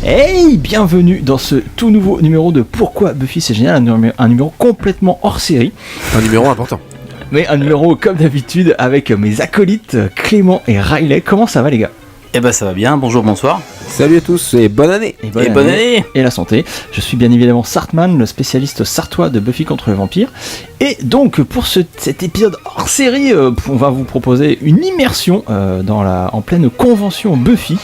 Hey, bienvenue dans ce tout nouveau numéro de Pourquoi Buffy c'est génial, un numéro complètement hors série. Un numéro important. Mais un numéro comme d'habitude avec mes acolytes Clément et Riley. Comment ça va les gars ? Eh ben ça va bien, bonjour, bonsoir. Salut à tous et bonne année. Et bonne année. Et la santé. Je suis bien évidemment Sartman, le spécialiste sartois de Buffy contre les vampires. Et donc pour cet épisode hors série, on va vous proposer une immersion en pleine convention Buffy.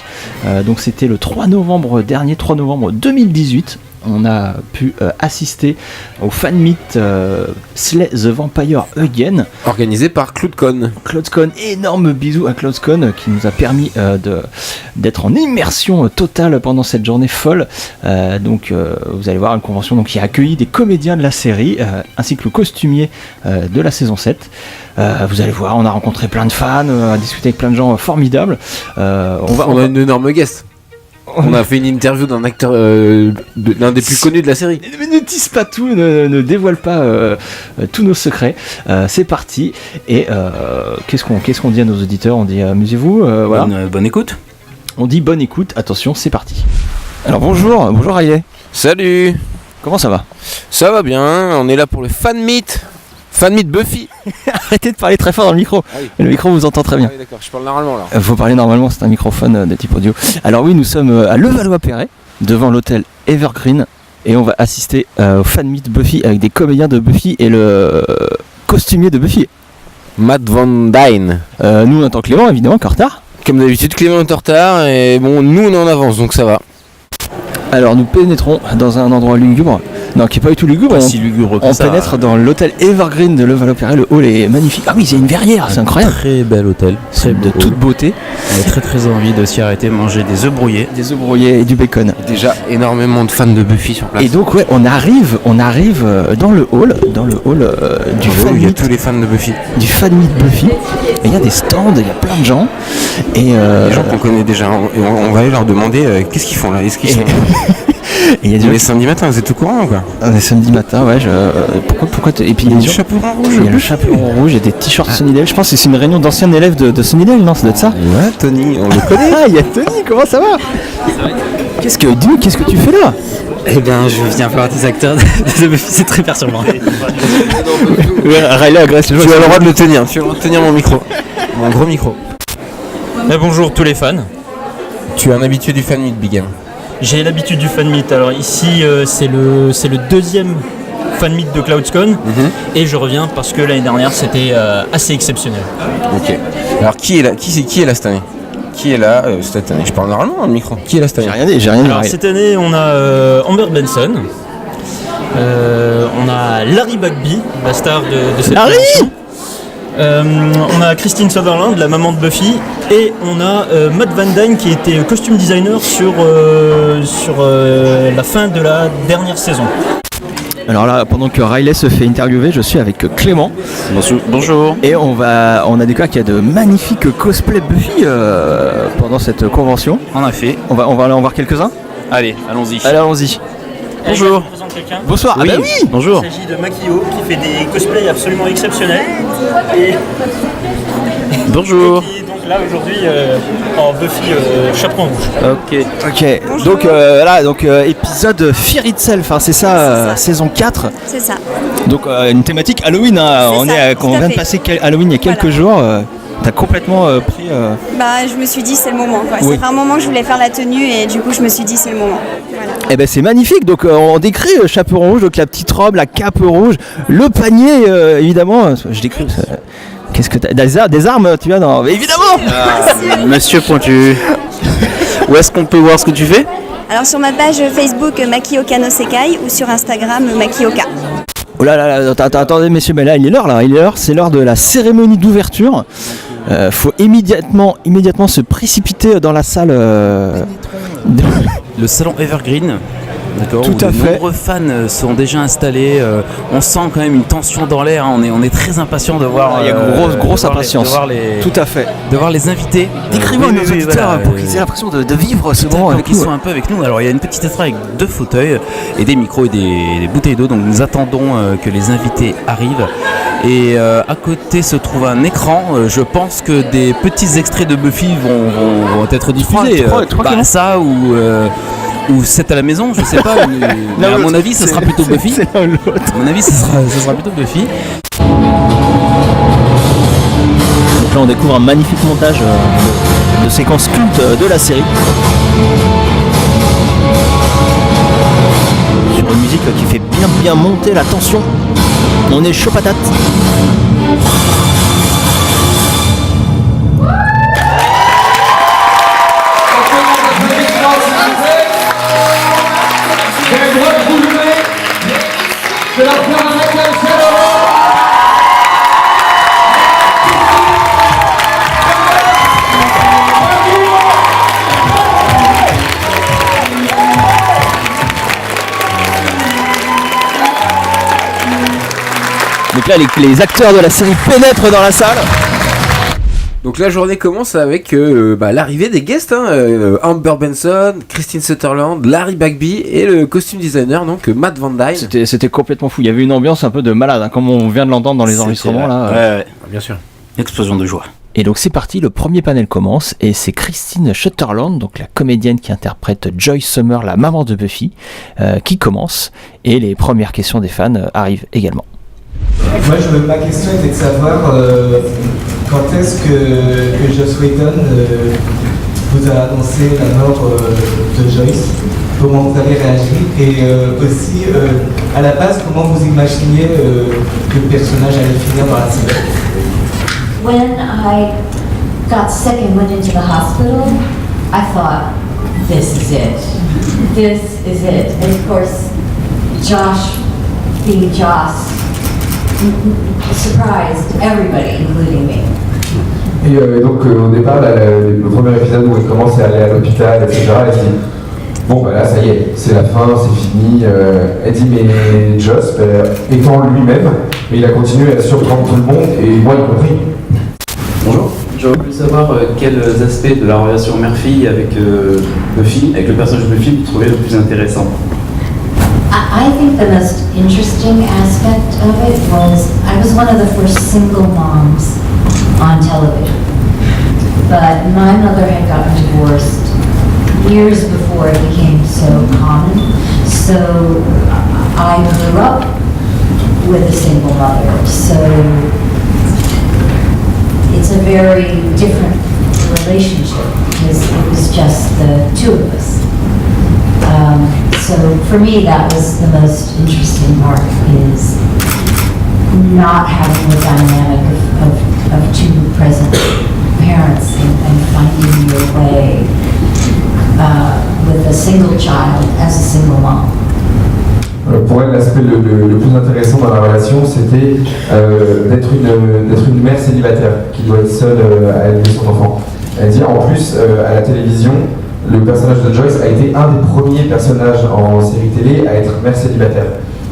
Donc c'était le 3 novembre dernier, 3 novembre 2018. On a pu assister au fan meet Slay the Vampire Again, organisé par CloudCon. CloudCon, énorme bisou à CloudCon qui nous a permis d'être en immersion totale pendant cette journée folle. Donc vous allez voir une convention qui a accueilli des comédiens de la série ainsi que le costumier de la saison 7. Vous allez voir, on a rencontré plein de fans, on a discuté avec plein de gens formidables. On a une énorme guest. On a fait une interview d'un acteur, l'un des plus connus de la série. Mais ne tease pas tout, ne dévoile pas tous nos secrets. C'est parti. Et qu'est-ce qu'on dit à nos auditeurs ? On dit amusez-vous. Voilà. Bonne écoute. On dit bonne écoute. Attention, c'est parti. Alors bonjour Riley. Salut. Comment ça va ? Ça va bien. On est là pour le fan meet. Fan meet Buffy. Arrêtez de parler très fort dans le micro. Ah oui. Le micro vous entend très bien. Ah oui, d'accord, je parle normalement là. Faut parler normalement, c'est un microphone de type audio. Alors oui, nous sommes à Levallois-Perret, devant l'hôtel Evergreen, et on va assister au fan meet Buffy avec des comédiens de Buffy et le costumier de Buffy. Matt Van Dyne. Nous on attend Clément évidemment, en retard. Comme d'habitude, Clément est en retard et bon, nous on est en avance donc ça va. Alors nous pénétrons dans un endroit lugubre. Non, qui est pas du tout lugubre. Si lugubre que on ça. pénètre dans l'hôtel Evergreen de Levallois-Perret. Le hall est magnifique. Ah oui, c'est une verrière, c'est incroyable. Très bel hôtel. C'est de toute beauté. On a très envie de s'y arrêter, manger des œufs brouillés. Des œufs brouillés et du bacon. Déjà énormément de fans de Buffy sur place. Et donc ouais, on arrive dans le hall du fan il y a meet. tous les fans de Buffy. Du fan meet Buffy. Et il y a des stands, il y a plein de gens. Et des gens qu'on connaît déjà. Et on va aller leur demander qu'est-ce qu'ils font là. Est-ce qu'ils sont... Et il y a des gens les samedis matins, vous êtes au courant ou quoi? On est samedi matin, ouais. Pourquoi et puis il y a des gens... chaperon rouge. Il y a le chaperon rouge, il y a des t-shirts Sunnydale. Je pense que c'est une réunion d'anciens élèves de Sunnydale, non? Ça doit être ça? Ouais, Tony, on le connaît. Ah, il y a Tony, comment ça va? Qu'est-ce que tu fais là? Eh bien, je viens voir des acteurs de Buffy, c'est très perturbant. Riley agresse les gens. Tu as le droit de le tenir, tu as le droit de tenir mon micro. Mon gros micro. Bonjour tous les fans. Tu es un habitué du fan meet Big M. J'ai l'habitude du fan meet. Alors ici, c'est le deuxième fan meet de CloudCon. Et je reviens parce que l'année dernière, c'était assez exceptionnel. Ok. Alors qui est là cette année? Qui est là cette année? Je parle normalement dans le micro. Qui est là cette année? J'ai rien dit. Alors cette année, on a Amber Benson. On a Larry Bagby, la star de cette émission. On a Christine Sutherland, la maman de Buffy, et on a Matt Van Dyne qui était costume designer sur la fin de la dernière saison. Alors là, pendant que Riley se fait interviewer, je suis avec Clément. Bonjour. Et on a découvert qu'il y a de magnifiques cosplays Buffy pendant cette convention. En effet. On va aller en voir quelques-uns. Allez, allons-y. Allez, allons-y. Bonjour. Je présente quelqu'un. Bonsoir. Oui. Ah bah oui. Bonjour. Il s'agit de Makio qui fait des cosplays absolument exceptionnels. Et Bonjour. qui est donc là aujourd'hui en Buffy chaperon rouge. Ok. Donc épisode Fear Itself, hein, c'est ça, saison 4. C'est ça. Donc une thématique Halloween, hein. C'est ça, On tout à vient de fait. passer Halloween il y a quelques jours. T'as complètement pris. Bah, je me suis dit c'est le moment. Quoi. Oui. Ça fait un moment que je voulais faire la tenue et du coup je me suis dit c'est le moment. Voilà. Eh ben c'est magnifique. Donc on décrit chaperon rouge, donc la petite robe, la cape rouge, le panier évidemment. Je décris. Qu'est-ce que t'as des armes, tu vois dans... Mais évidemment. Monsieur Pointu. Où est-ce qu'on peut voir ce que tu fais? Alors sur ma page Facebook Makioka no Sekai ou sur Instagram Makioka. Oh là là, attendez messieurs, mais là il est l'heure, c'est l'heure de la cérémonie d'ouverture. Faut immédiatement se précipiter dans la salle. Le salon Evergreen. D'accord, Tout où à de fait. nombreux fans sont déjà installés. On sent quand même une tension dans l'air. Hein. On est très impatient de voir. Il y a grosse impatience. Tout à fait. de voir les invités. Décris-moi Oui, nos oui, auditeurs voilà, pour qu'ils aient l'impression de vivre ce moment avec Qui nous. sont un peu avec nous. Alors il y a une petite estrade avec 2 fauteuils et des micros et des bouteilles d'eau. Donc nous attendons que les invités arrivent. Et à côté se trouve un écran. Je pense que des petits extraits de Buffy vont être diffusés. Trois, Ça ou 7 à la maison, je sais pas. Mais à mon avis, ce sera plutôt Buffy. C'est l'un ou l'autre. À mon avis, ce sera plutôt Buffy. Donc là, on découvre un magnifique montage de séquences cultes de la série. Sur une musique qui fait bien monter la tension. On est chaud patate. Donc là, les acteurs de la série pénètrent dans la salle. Donc la journée commence avec l'arrivée des guests, Amber Benson, Christine Sutherland, Larry Bagby et le costume designer, donc Matt Van Dyne. C'était complètement fou. Il y avait une ambiance un peu de malade, comme on vient de l'entendre dans les enregistrements là. Ouais. Bien sûr. Explosion de joie. Et donc c'est parti, le premier panel commence et c'est Christine Sutherland, donc la comédienne qui interprète Joyce Summer, la maman de Buffy, qui commence et les premières questions des fans arrivent également. Moi, ma question était de savoir quand est-ce que Joss Whedon vous a annoncé la mort de Joyce, comment vous avez réagi et aussi à la base comment vous imaginiez que le personnage allait finir dans la série. When I got sick and went into the hospital, I thought, this is it. This is it. And of course, Josh being Joss surprised everybody, including me. Et donc au départ, le premier épisode où il commence à aller à l'hôpital, etc., elle se dit bon bah là ça y est, c'est la fin, c'est fini. Elle dit mais Joss, étant lui-même, mais il a continué à surprendre tout le monde, et moi y compris. Bonjour, j'aurais voulu savoir quels aspects de la relation mère-fille avec Buffy, avec le personnage de Buffy, vous trouvez le plus intéressant. I think the most interesting aspect of it was I was one of the first single moms on television. But my mother had gotten divorced years before it became so common. So I grew up with a single mother. So it's a very different relationship because it was just the two of us. So for me, that was the most interesting part, is not having the dynamic of two present parents and finding your way with a single child as a single mom. Pour elle, l'aspect le plus intéressant dans la relation, c'était d'être une mère célibataire qui doit être seule à élever son enfant. Elle dit en plus, à la télévision, le personnage de Joyce a été un des premiers personnages en série télé à être mère célibataire.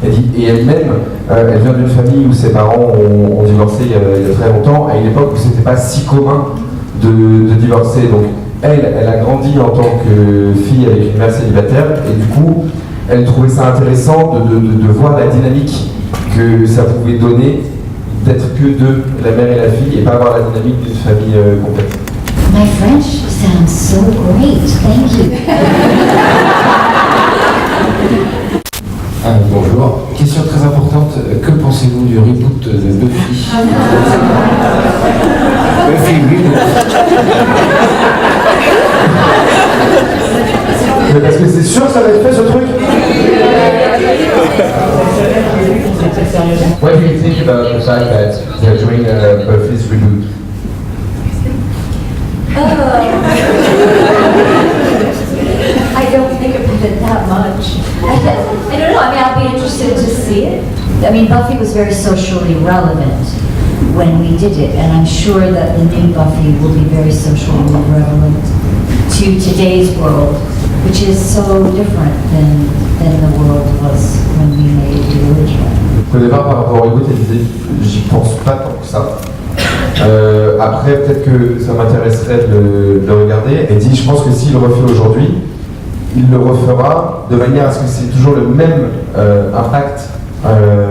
Elle dit, et elle-même, elle vient d'une famille où ses parents ont divorcé il y a très longtemps, à une époque où c'était pas si commun de divorcer. Donc elle a grandi en tant que fille avec une mère célibataire, et du coup, elle trouvait ça intéressant de voir la dynamique que ça pouvait donner d'être que deux, la mère et la fille, et pas avoir la dynamique d'une famille complète. My French sounds so great. Thank you. Bonjour. Question très importante. Que pensez-vous du reboot de Buffy? Buffy reboot. Mais parce que c'est sûr que ça va être fait ce truc. What do you think about the fact that they're doing Buffy's reboot? I don't think about it that much. I don't know. I mean, I'll be interested to see it. I mean, Buffy was very socially relevant when we did it, and I'm sure that the new Buffy will be very socially relevant to today's world, which is so different than the world was when we made the original. Au départ, par rapport au reboot, elle disait j'y pense pas tant que ça. Après, peut-être que ça m'intéresserait de le regarder. Elle dit je pense que s'il le refait aujourd'hui, il le refera de manière à ce que c'est toujours le même impact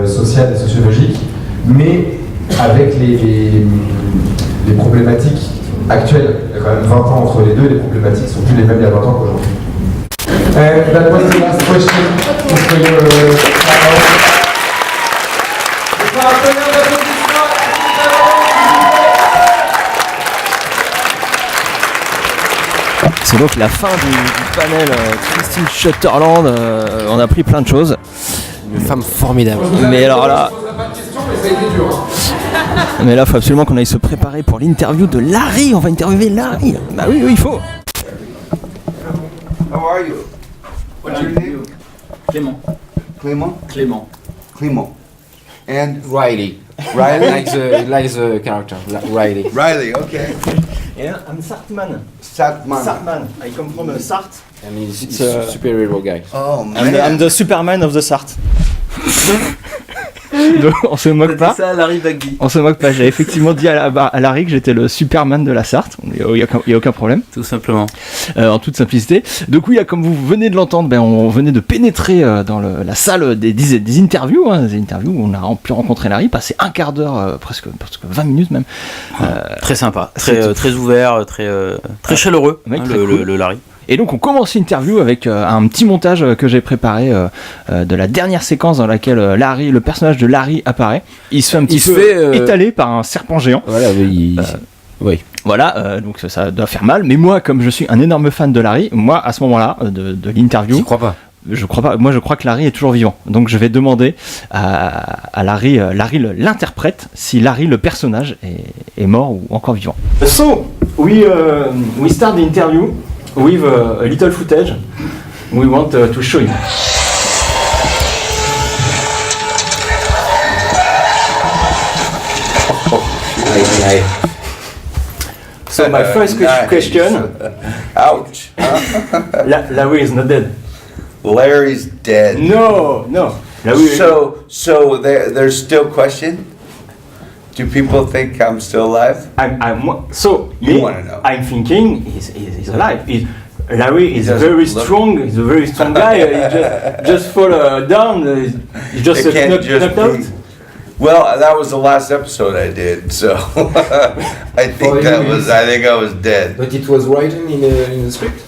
social et sociologique, mais avec les problématiques actuelles. Il y a quand même 20 ans entre les deux, les problématiques sont plus les mêmes il y a 20 ans qu'aujourd'hui. That was the last question. For your C'est donc la fin du panel Christine Sutherland. On a appris plein de choses. Une femme formidable. Mais alors là. Mais là, il faut absolument qu'on aille se préparer pour l'interview de Larry. On va interviewer Larry. Bah oui, il faut. How are you? What's your name? Clément. Clément? Clément. Clément. And Riley. Riley? Likes the character. Riley. Riley, okay. Yeah, I'm Sartman. Sartman. Sartman. I come from Sartre. And he's a superhero guy. Oh, man. I'm the Superman of the Sartre. Donc, on se moque pas. Ça, Larry Bagby. On se moque pas. J'ai effectivement dit à Larry que j'étais le Superman de la Sarthe. Il y a aucun problème. Tout simplement. En toute simplicité. Donc oui, comme vous venez de l'entendre, on venait de pénétrer dans la salle des interviews, des interviews où on a pu rencontrer Larry, passer un quart d'heure, presque 20 minutes même. Très sympa, très ouvert, très chaleureux, mec, le Larry. Et donc on commence l'interview avec un petit montage que j'ai préparé de la dernière séquence dans laquelle le personnage de Larry apparaît. Il se fait un petit peu étaler par un serpent géant. Voilà, oui. Voilà, donc ça doit faire mal. Mais moi, comme je suis un énorme fan de Larry, moi à ce moment-là de l'interview, je crois pas. Je crois pas. Moi, je crois que Larry est toujours vivant. Donc, je vais demander à Larry, l'interprète, si Larry, le personnage, est mort ou encore vivant. So, we start the interview with a little footage we want to show you. So, my first question. Ouch. Larry is not dead. Larry's dead. No. So there's still question? Do people think I'm still alive? You want to know? I'm thinking he's alive. Larry is very strong. He's a very strong guy. He just fall down. He just knocked out. Well, that was the last episode I did, so I think I was dead. But it was written in the script.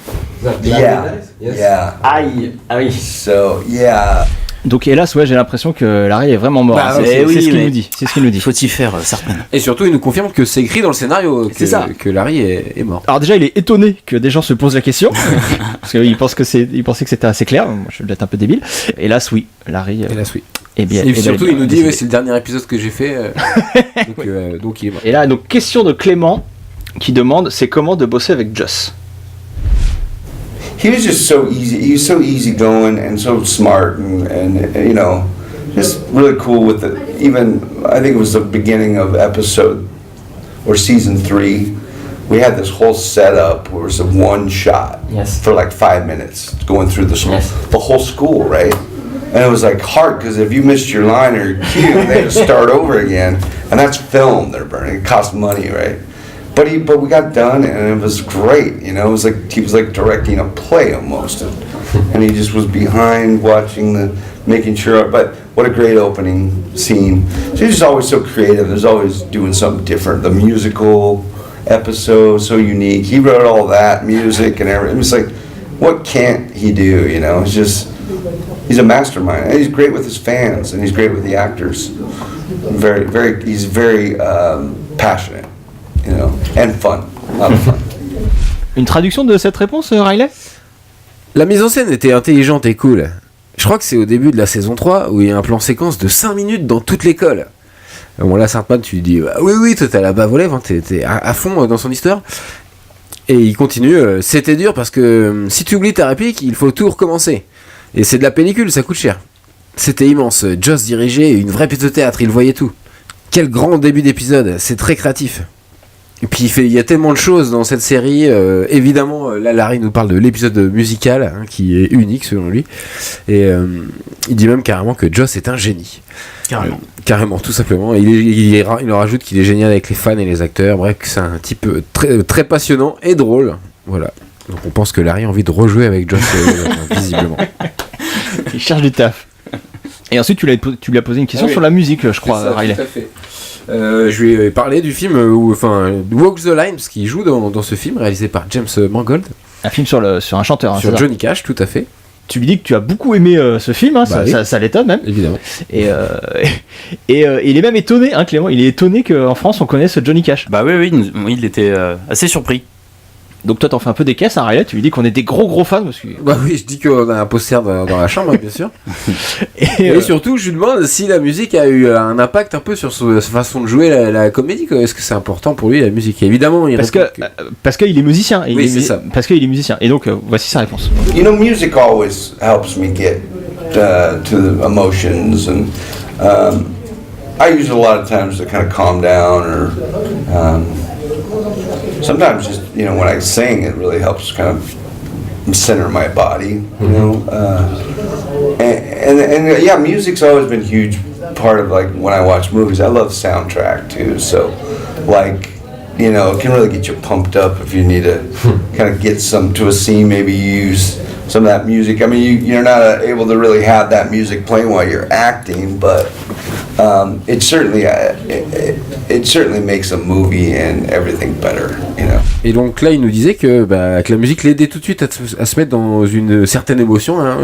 Yeah. Aïe. So yeah. Donc hélas, j'ai l'impression que Larry est vraiment mort. C'est ce qu'il nous dit. C'est ce qu'il nous dit. Faut-il faire certainement. Et surtout, il nous confirme que c'est écrit dans le scénario que Larry est mort. Alors déjà, il est étonné que des gens se posent la question parce qu'il pensait que c'était assez clair. Moi, je suis peut-être un peu débile. Hélas, oui, Larry. Et surtout, il nous dit c'est le dernier épisode que j'ai fait. Donc il est mort. Et là, donc question de Clément qui demande c'est comment de bosser avec Joss. He was just so easy. He was so easygoing and so smart, and you know, just really cool with it. Even I think it was the beginning of episode or season 3. We had this whole setup where it was a one shot for like 5 minutes going through the whole school, right? And it was like hard because if you missed your line or your cue, they had to start over again, and that's film they're burning. It costs money, right? But we got done and it was great, you know. It was like he was like directing a play almost, and he just was behind watching making sure. But what a great opening scene! So he's just always so creative. There's always doing something different. The musical episode so unique. He wrote all that music and everything. It was like, what can't he do? You know, he's a mastermind. And he's great with his fans and he's great with the actors. He's very passionate. You know, and fun. A lot of fun. Une traduction de cette réponse, Riley? La mise en scène était intelligente et cool. Je crois que c'est au début de la saison 3 où il y a un plan séquence de 5 minutes dans toute l'école. Bon là, Sartman, tu lui dis oui, toi t'as la bave aux lèvres, hein, t'es à fond dans son histoire. Et il continue, c'était dur parce que si tu oublies ta réplique, il faut tout recommencer. Et c'est de la pellicule, ça coûte cher. C'était immense, Joss dirigeait une vraie pièce de théâtre, il voyait tout. Quel grand début d'épisode, c'est très créatif. Et puis il y a tellement de choses dans cette série. Évidemment, là Larry nous parle de l'épisode musical qui est unique selon lui. Et il dit même carrément que Joss est un génie. Carrément, tout simplement. Il leur rajoute qu'il est génial avec les fans et les acteurs. Bref, que c'est un type très, très passionnant et drôle. Voilà. Donc on pense que Larry a envie de rejouer avec Joss visiblement. Il cherche du taf. Et ensuite tu lui as posé une question sur la musique, je crois, Riley. Tout à fait. Je lui ai parlé du film, Walk the Line, parce qu'il joue dans ce film réalisé par James Mangold. Un film sur un chanteur. Sur Johnny Cash, tout à fait. Tu lui dis que tu as beaucoup aimé ce film, hein, ça l'étonne même. Évidemment. Et il est même étonné, hein, Clément, il est étonné qu'en France on connaisse Johnny Cash. Bah oui, il était assez surpris. Donc toi t'en fais un peu des caisses, hein, Riley, tu lui dis qu'on est des gros fans parce que... Bah oui, je dis qu'on a un poster dans la chambre, hein, bien sûr. et surtout, je lui demande si la musique a eu un impact un peu sur sa façon de jouer la comédie. Est-ce que c'est important pour lui la musique? Évidemment, parce qu'il est musicien. Oui, c'est ça. Parce qu'il est musicien. Et donc voici sa réponse. You know, music always helps me get to the emotions, and I use it a lot of times to kind of calm down, or sometimes just, you know, when I sing, it really helps kind of center my body, you know. And yeah, music's always been a huge part of, like, when I watch movies. I love soundtrack too, so like, you know, it can really get you pumped up if you need to kind of get to a scene. Maybe you use some of that music. I mean, you're not able to really have that music playing while you're acting, but it certainly makes a movie and everything better, you know. Et donc là, il nous disait que la musique l'aidait tout de suite à se mettre dans une certaine émotion, hein,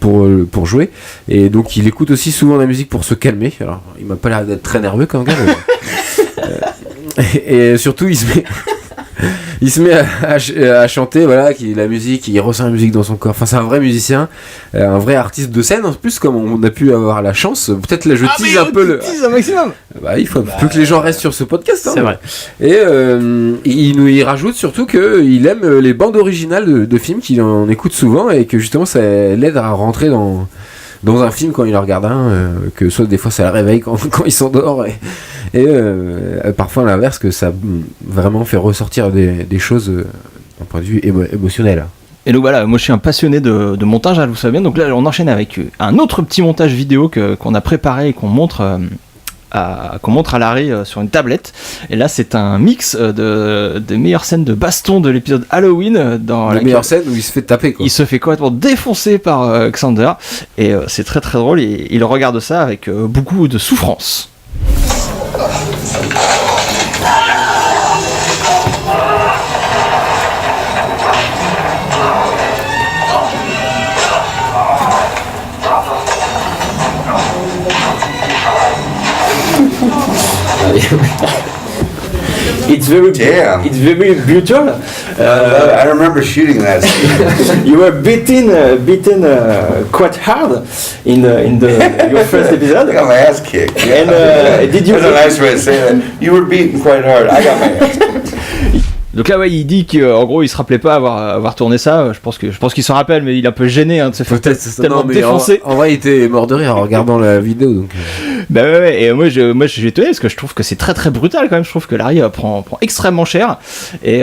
pour jouer. Et donc il écoute aussi souvent la musique pour se calmer. Alors, il m'a pas l'air d'être très nerveux comme gars. Et surtout, il se met à chanter, voilà, la musique, il ressent la musique dans son corps. Enfin, c'est un vrai musicien, un vrai artiste de scène en plus, comme on a pu avoir la chance. Peut-être là, je tease un peu le. Tease un maximum. Bah, il faut plus que les gens restent sur ce podcast. Hein, c'est vrai. Et il rajoute surtout qu'il aime les bandes originales de films, qu'il en écoute souvent et que justement ça l'aide à rentrer dans un film quand il en regarde un, que soit des fois ça le réveille quand il s'endort et parfois à l'inverse, que ça vraiment fait ressortir des choses d'un point de vue émotionnel. Et donc voilà, moi je suis un passionné de montage, vous savez bien, donc là on enchaîne avec un autre petit montage vidéo qu'on a préparé et qu'on montre à Larry sur une tablette. Et là c'est un mix des meilleures scènes de baston de l'épisode Halloween, dans la meilleure scène où il se fait taper, quoi. Il se fait complètement défoncer par Xander et c'est très très drôle, et il regarde ça avec beaucoup de souffrance. It's very brutal. I remember shooting that. You were beaten quite hard in your first episode. I got my ass kicked. And did you? That's a nice way to say that. You were beaten quite hard. I got my ass kicked. Donc là, ouais, il dit qu'en gros, il se rappelait pas avoir tourné ça. Je pense qu'il s'en rappelle, mais il est un peu gêné de se faire tellement défoncer. En vrai, il était mort de rire en regardant la vidéo. Donc. Bah ouais. Et moi, j'ai étonné parce que je trouve que c'est très très brutal quand même. Je trouve que Larry prend extrêmement cher, et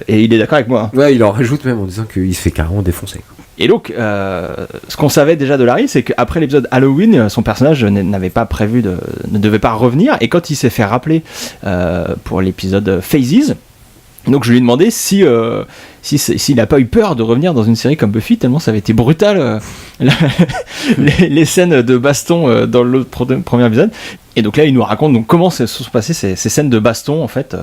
il est d'accord avec moi. Ouais, il en rajoute même en disant qu'il se fait carrément défoncer. Et donc, ce qu'on savait déjà de Larry, c'est qu'après l'épisode Halloween, son personnage n'avait pas prévu ne devait pas revenir. Et quand il s'est fait rappeler pour l'épisode Phases, donc je lui ai demandé s'il n'a pas eu peur de revenir dans une série comme Buffy, tellement ça avait été brutal, les scènes de baston dans le premier épisode. Et donc là il nous raconte donc comment se sont passées ces scènes de baston en fait,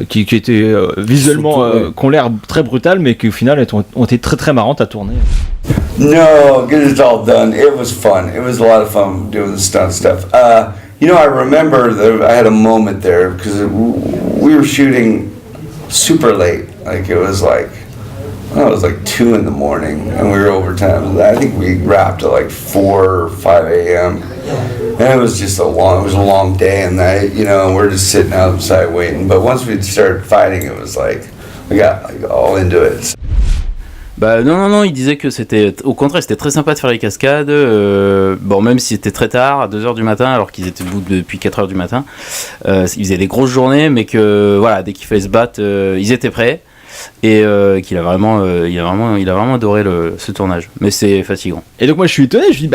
qui étaient visuellement qui ont l'air très brutales, mais qui au final ont été très très marrantes à tourner. No, get it all done. It was fun. It was a lot of fun doing the stunt stuff. You know, I remember I had a moment there because we were shooting super late. Like it was like 2 in the morning, and we were overtime. I think we wrapped at like 4 or 5 a.m. And it was just a long day and night, you know, and we're just sitting outside waiting. But once we started fighting, it was like we got like all into it. Bah non, il disait que au contraire, c'était très sympa de faire les cascades, bon, même si c'était très tard, à 2h du matin, alors qu'ils étaient debout depuis 4h du matin, ils faisaient des grosses journées, mais que, voilà, dès qu'il fallait se battre, ils étaient prêts, et qu'il a vraiment adoré ce tournage, mais c'est fatigant. Et donc moi je suis étonné, je lui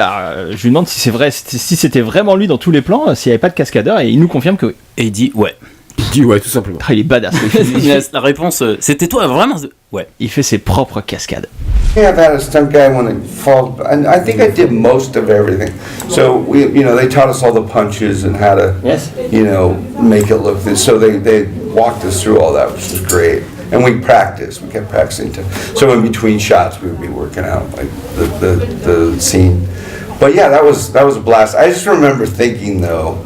demande si c'était vraiment lui dans tous les plans, s'il n'y avait pas de cascadeur, et il nous confirme que oui. Et il dit ouais. Tout simplement. Il est badass. La réponse, c'était toi vraiment. Ouais. Il fait ses propres cascades. Yeah, I've had a stunt guy when it falls, and I think I did most of everything. So they taught us all the punches and how to, make it look this. So they walked us through all that, which was great. And we practiced. We kept practicing too. So in between shots, we would be working out like the scene. But yeah, that was a blast. I just remember thinking though,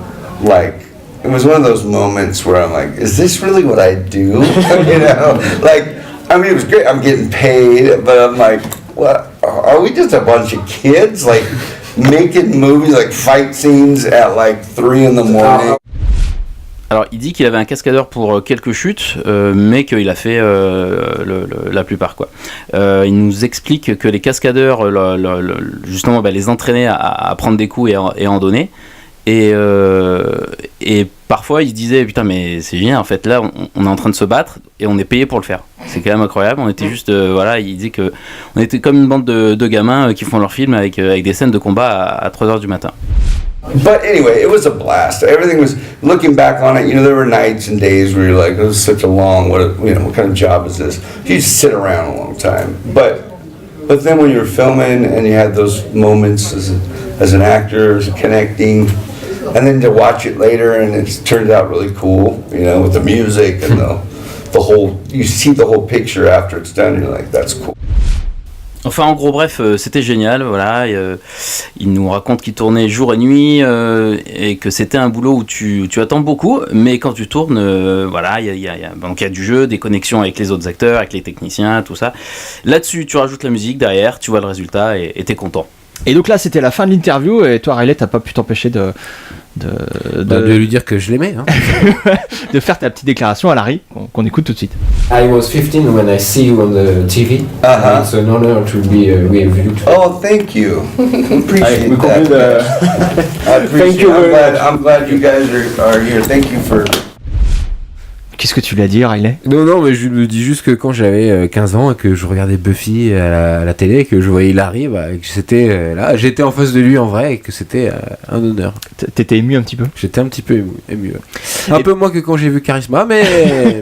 like it was one of those moments where I'm like, is this really what I do? I mean, it was great. I'm getting paid, but I'm like, what? Are we just a bunch of kids like making movies, like fight scenes at like 3 in the morning? Alors, il dit qu'il avait un cascadeur pour quelques chutes, mais qu'il a fait la plupart, quoi. Il nous explique que les cascadeurs, justement, les entraînaient à prendre des coups et en donner. Et parfois, il se disait, putain, mais c'est génial, en fait, là, on est en train de se battre et on est payé pour le faire. C'est quand même incroyable. On était juste, il dit que on était comme une bande de gamins qui font leur film avec des scènes de combat à 3h du matin. But anyway, it was a blast. Everything was, looking back on it, there were nights and days where you're like, it was such a long, what kind of job is this? You just sit around a long time. But then when you're filming and you had those moments as an actor, connecting, and then to watch it later and it turned out really cool, with the music and the whole, you see the whole picture after it's done, you're like, that's cool. Enfin, en gros, bref, c'était génial, voilà. Il nous raconte qu'il tournait jour et nuit et que c'était un boulot où tu attends beaucoup, mais quand tu tournes, il y a du jeu, des connexions avec les autres acteurs, avec les techniciens, tout ça. Là-dessus, tu rajoutes la musique derrière, tu vois le résultat et t'es content. Et donc là, c'était la fin de l'interview et toi, Riley, t'as pas pu t'empêcher de lui dire que je l'aimais, hein. de faire ta petite déclaration à Larry qu'on écoute tout de suite. I was 15 when I see you on the TV. It's an honor to be with you. Oh, thank you. Appreciate that. I appreciate it. I'm glad you guys are here. Thank you for. Qu'est-ce que tu lui as dit, Riley? Non, mais je me dis juste que quand j'avais 15 ans et que je regardais Buffy à la télé et que je voyais Larry, que c'était là, j'étais en face de lui en vrai et que c'était un honneur. T'étais ému un petit peu? J'étais un petit peu ému. Un peu moins que quand j'ai vu Charisma, mais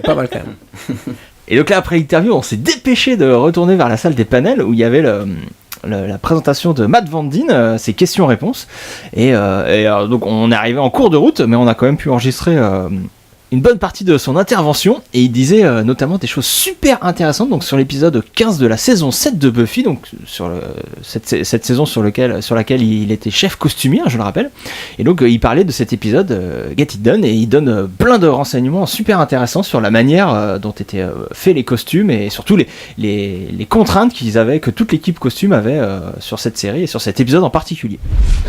pas mal quand même. Et donc là, après l'interview, on s'est dépêché de retourner vers la salle des panels où il y avait la présentation de Matt Van Dien, ses questions-réponses. Et alors, donc on est arrivé en cours de route, mais on a quand même pu enregistrer une bonne partie de son intervention, et il disait notamment des choses super intéressantes donc sur l'épisode 15 de la saison 7 de Buffy, donc sur cette saison sur laquelle il était chef costumier, je le rappelle. Et donc il parlait de cet épisode Get It Done, et il donne plein de renseignements super intéressants sur la manière dont étaient faits les costumes et surtout les contraintes que toute l'équipe costume avait sur cette série et sur cet épisode en particulier.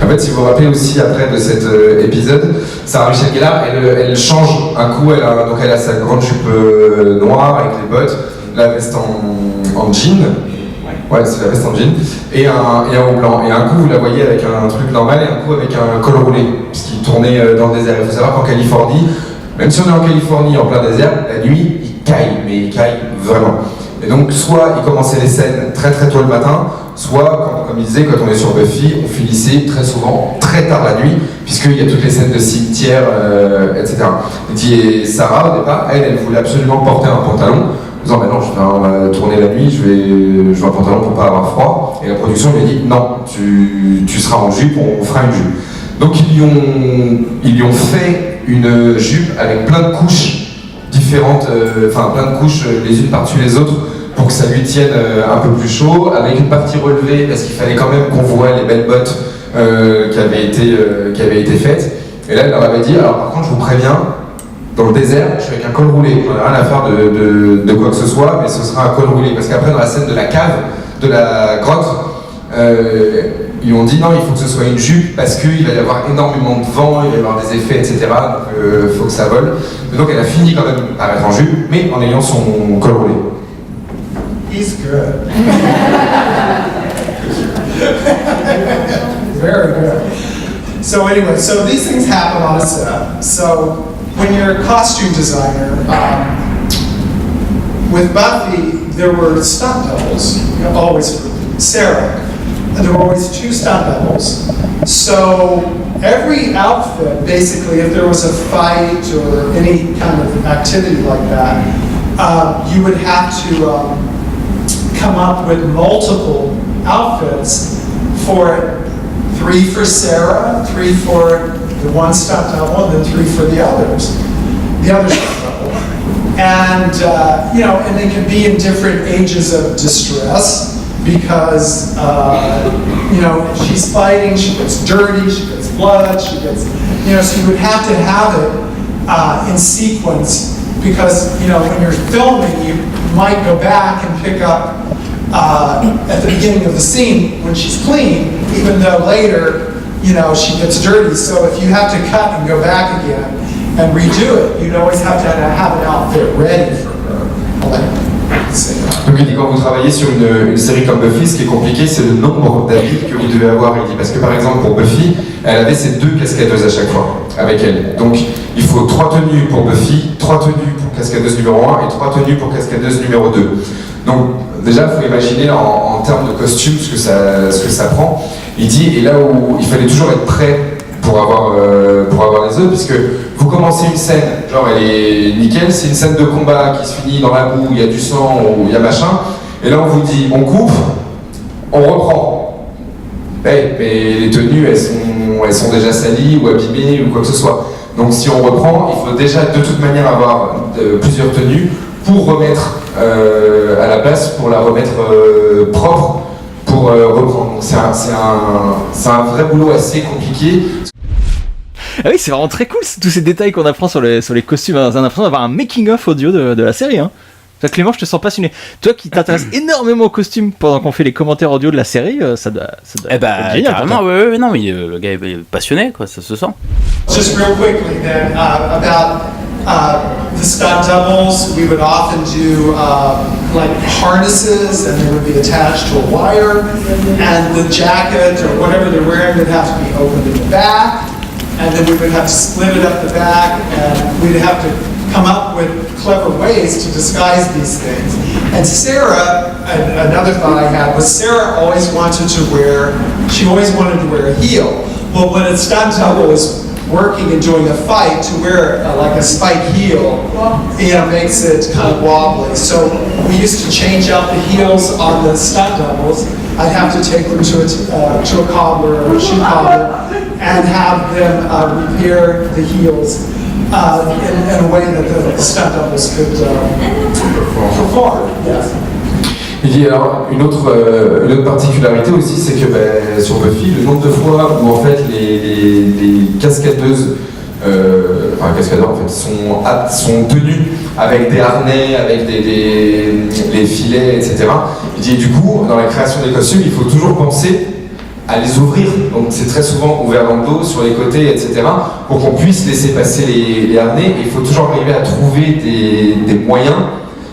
En fait, si vous vous rappelez aussi après de cet épisode, Sarah Michelle Gellar, elle change un coup, elle a sa grande jupe noire avec les bottes, la veste en jean, ouais c'est la veste en jean, et un haut blanc. Et un coup vous la voyez avec un truc normal et un coup avec un col roulé, puisqu'il tournait dans le désert. Il faut savoir qu'en Californie, même si on est en Californie en plein désert, la nuit il caille vraiment. Et donc soit il commençait les scènes très très tôt le matin, soit comme il disait, quand on est sur Buffy, on finissait très souvent très tard la nuit, puisqu'il y a toutes les scènes de cimetière, etc. Il dit, et Sarah au départ, elle voulait absolument porter un pantalon, en disant non, on va tourner la nuit, je veux un pantalon pour pas avoir froid. Et la production lui a dit non, tu seras en jupe, on fera une jupe. Donc ils lui ont fait une jupe avec plein de couches différentes, plein de couches les unes par-dessus les autres, pour que ça lui tienne un peu plus chaud, avec une partie relevée, parce qu'il fallait quand même qu'on voit les belles bottes qui avaient été faites. Et là, elle leur avait dit, alors par contre, je vous préviens, dans le désert, je suis avec un col roulé. On n'a rien à faire de quoi que ce soit, mais ce sera un col roulé. Parce qu'après, dans la scène de la cave, de la grotte, ils ont dit non, il faut que ce soit une jupe, parce qu'il va y avoir énormément de vent, il va y avoir des effets, etc. Donc il faut que ça vole. Et donc elle a fini quand même par être en jupe, mais en ayant son col roulé. He's good. Very good. So anyway, so these things happen on a set. So when you're a costume designer, with Buffy, there were stunt doubles, always Sarah. And there were always 2 stunt doubles. So every outfit, basically, if there was a fight or any kind of activity like that, you would have to come up with multiple outfits for it. 3 for Sarah, 3 for the one stunt double, and then 3 for the other stunt double. And, and they can be in different ages of distress because, she's fighting, she gets dirty, she gets blood, she gets, so you would have to have it in sequence because, when you're filming, you might go back and pick up at the beginning of the scene when she's clean, even though later, she gets dirty. So if you have to cut and go back again and redo it, you'd always have to have an outfit ready for her. Donc il dit quand vous travaillez sur une série comme Buffy, ce qui est compliqué, c'est le nombre d'habits que vous devez avoir. Il dit parce que par exemple pour Buffy, elle avait ses 2 cascadeuses à chaque fois avec elle. Donc il faut 3 tenues pour Buffy, 3 tenues pour cascadeuse numéro 1 et 3 tenues pour cascadeuse numéro 2. Donc déjà, il faut imaginer en termes de costumes ce que ça prend. Il dit, et là où il fallait toujours être prêt pour avoir les œufs, puisque vous commencez une scène, genre elle est nickel, c'est une scène de combat qui se finit dans la boue, il y a du sang, ou il y a machin, et là on vous dit, on coupe, on reprend. Mais les tenues, elles sont déjà salies ou abîmées ou quoi que ce soit. Donc si on reprend, il faut déjà de toute manière avoir plusieurs tenues pour remettre à la place, pour la remettre propre, pour reprendre. Donc c'est un vrai boulot assez compliqué. Ah oui, c'est vraiment très cool tous ces détails qu'on apprend sur les costumes. On a l'impression d'avoir un making-of audio de la série. Hein. Toi, Clément, je te sens passionné. Toi qui t'intéresses énormément aux costumes pendant qu'on fait les commentaires audio de la série, ça doit être génial. Carrément, oui, non, mais le gars est passionné, quoi, ça se sent. Just real quickly then, about the stunt doubles, we would often do like harnesses, and they would be attached to a wire, and the jacket or whatever they're wearing would have to be opened in the back, and then we would have to split it up the back, and we'd have to come up with clever ways to disguise these things. And Sarah, another thought I had was Sarah always wanted to wear a heel. Well, when a stunt double is working and doing a fight, to wear like a spike heel, makes it kind of wobbly. So we used to change out the heels on the stunt doubles. I'd have to take them to a cobbler or a shoe cobbler and have them repair the heels in a way that the stunt doubles could perform. Yes. Il dit alors une autre particularité aussi, c'est que sur Buffy, le nombre de fois où en fait les cascadeuses, cascadeurs en fait, sont tenus avec des harnais, avec des filets, etc. Il dit du coup, dans la création des costumes, il faut toujours penser à les ouvrir, donc c'est très souvent ouvert dans le dos, sur les côtés, etc. pour qu'on puisse laisser passer les harnais, et il faut toujours arriver à trouver des moyens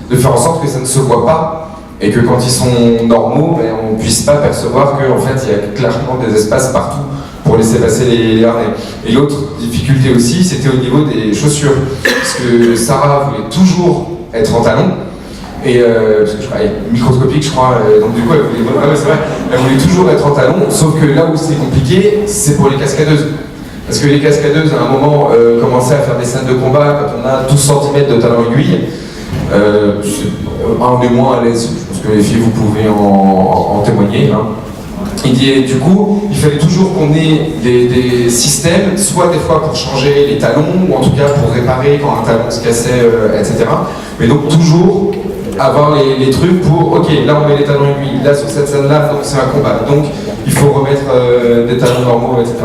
de faire en sorte que ça ne se voit pas, et que quand ils sont normaux, on ne puisse pas percevoir qu'en fait il y a clairement des espaces partout pour laisser passer les harnais. Et l'autre difficulté aussi, c'était au niveau des chaussures, parce que Sarah voulait toujours être en talons, et parce que je crois, elle est microscopique, je crois, donc du coup elle voulait toujours être en talons, sauf que là où c'est compliqué, c'est pour les cascadeuses. Parce que les cascadeuses, à un moment, commençaient à faire des scènes de combat quand on a 12 cm de talons aiguilles. On est moins à l'aise, je pense que les filles vous pouvez en témoigner. Hein. Il dit, du coup, il fallait toujours qu'on ait des systèmes, soit des fois pour changer les talons, ou en tout cas pour réparer quand un talon se cassait, etc. Mais donc toujours avoir les trucs pour, ok, là on met les talons aiguilles, là sur cette scène-là, donc c'est un combat. Donc il faut remettre des talons normaux, etc.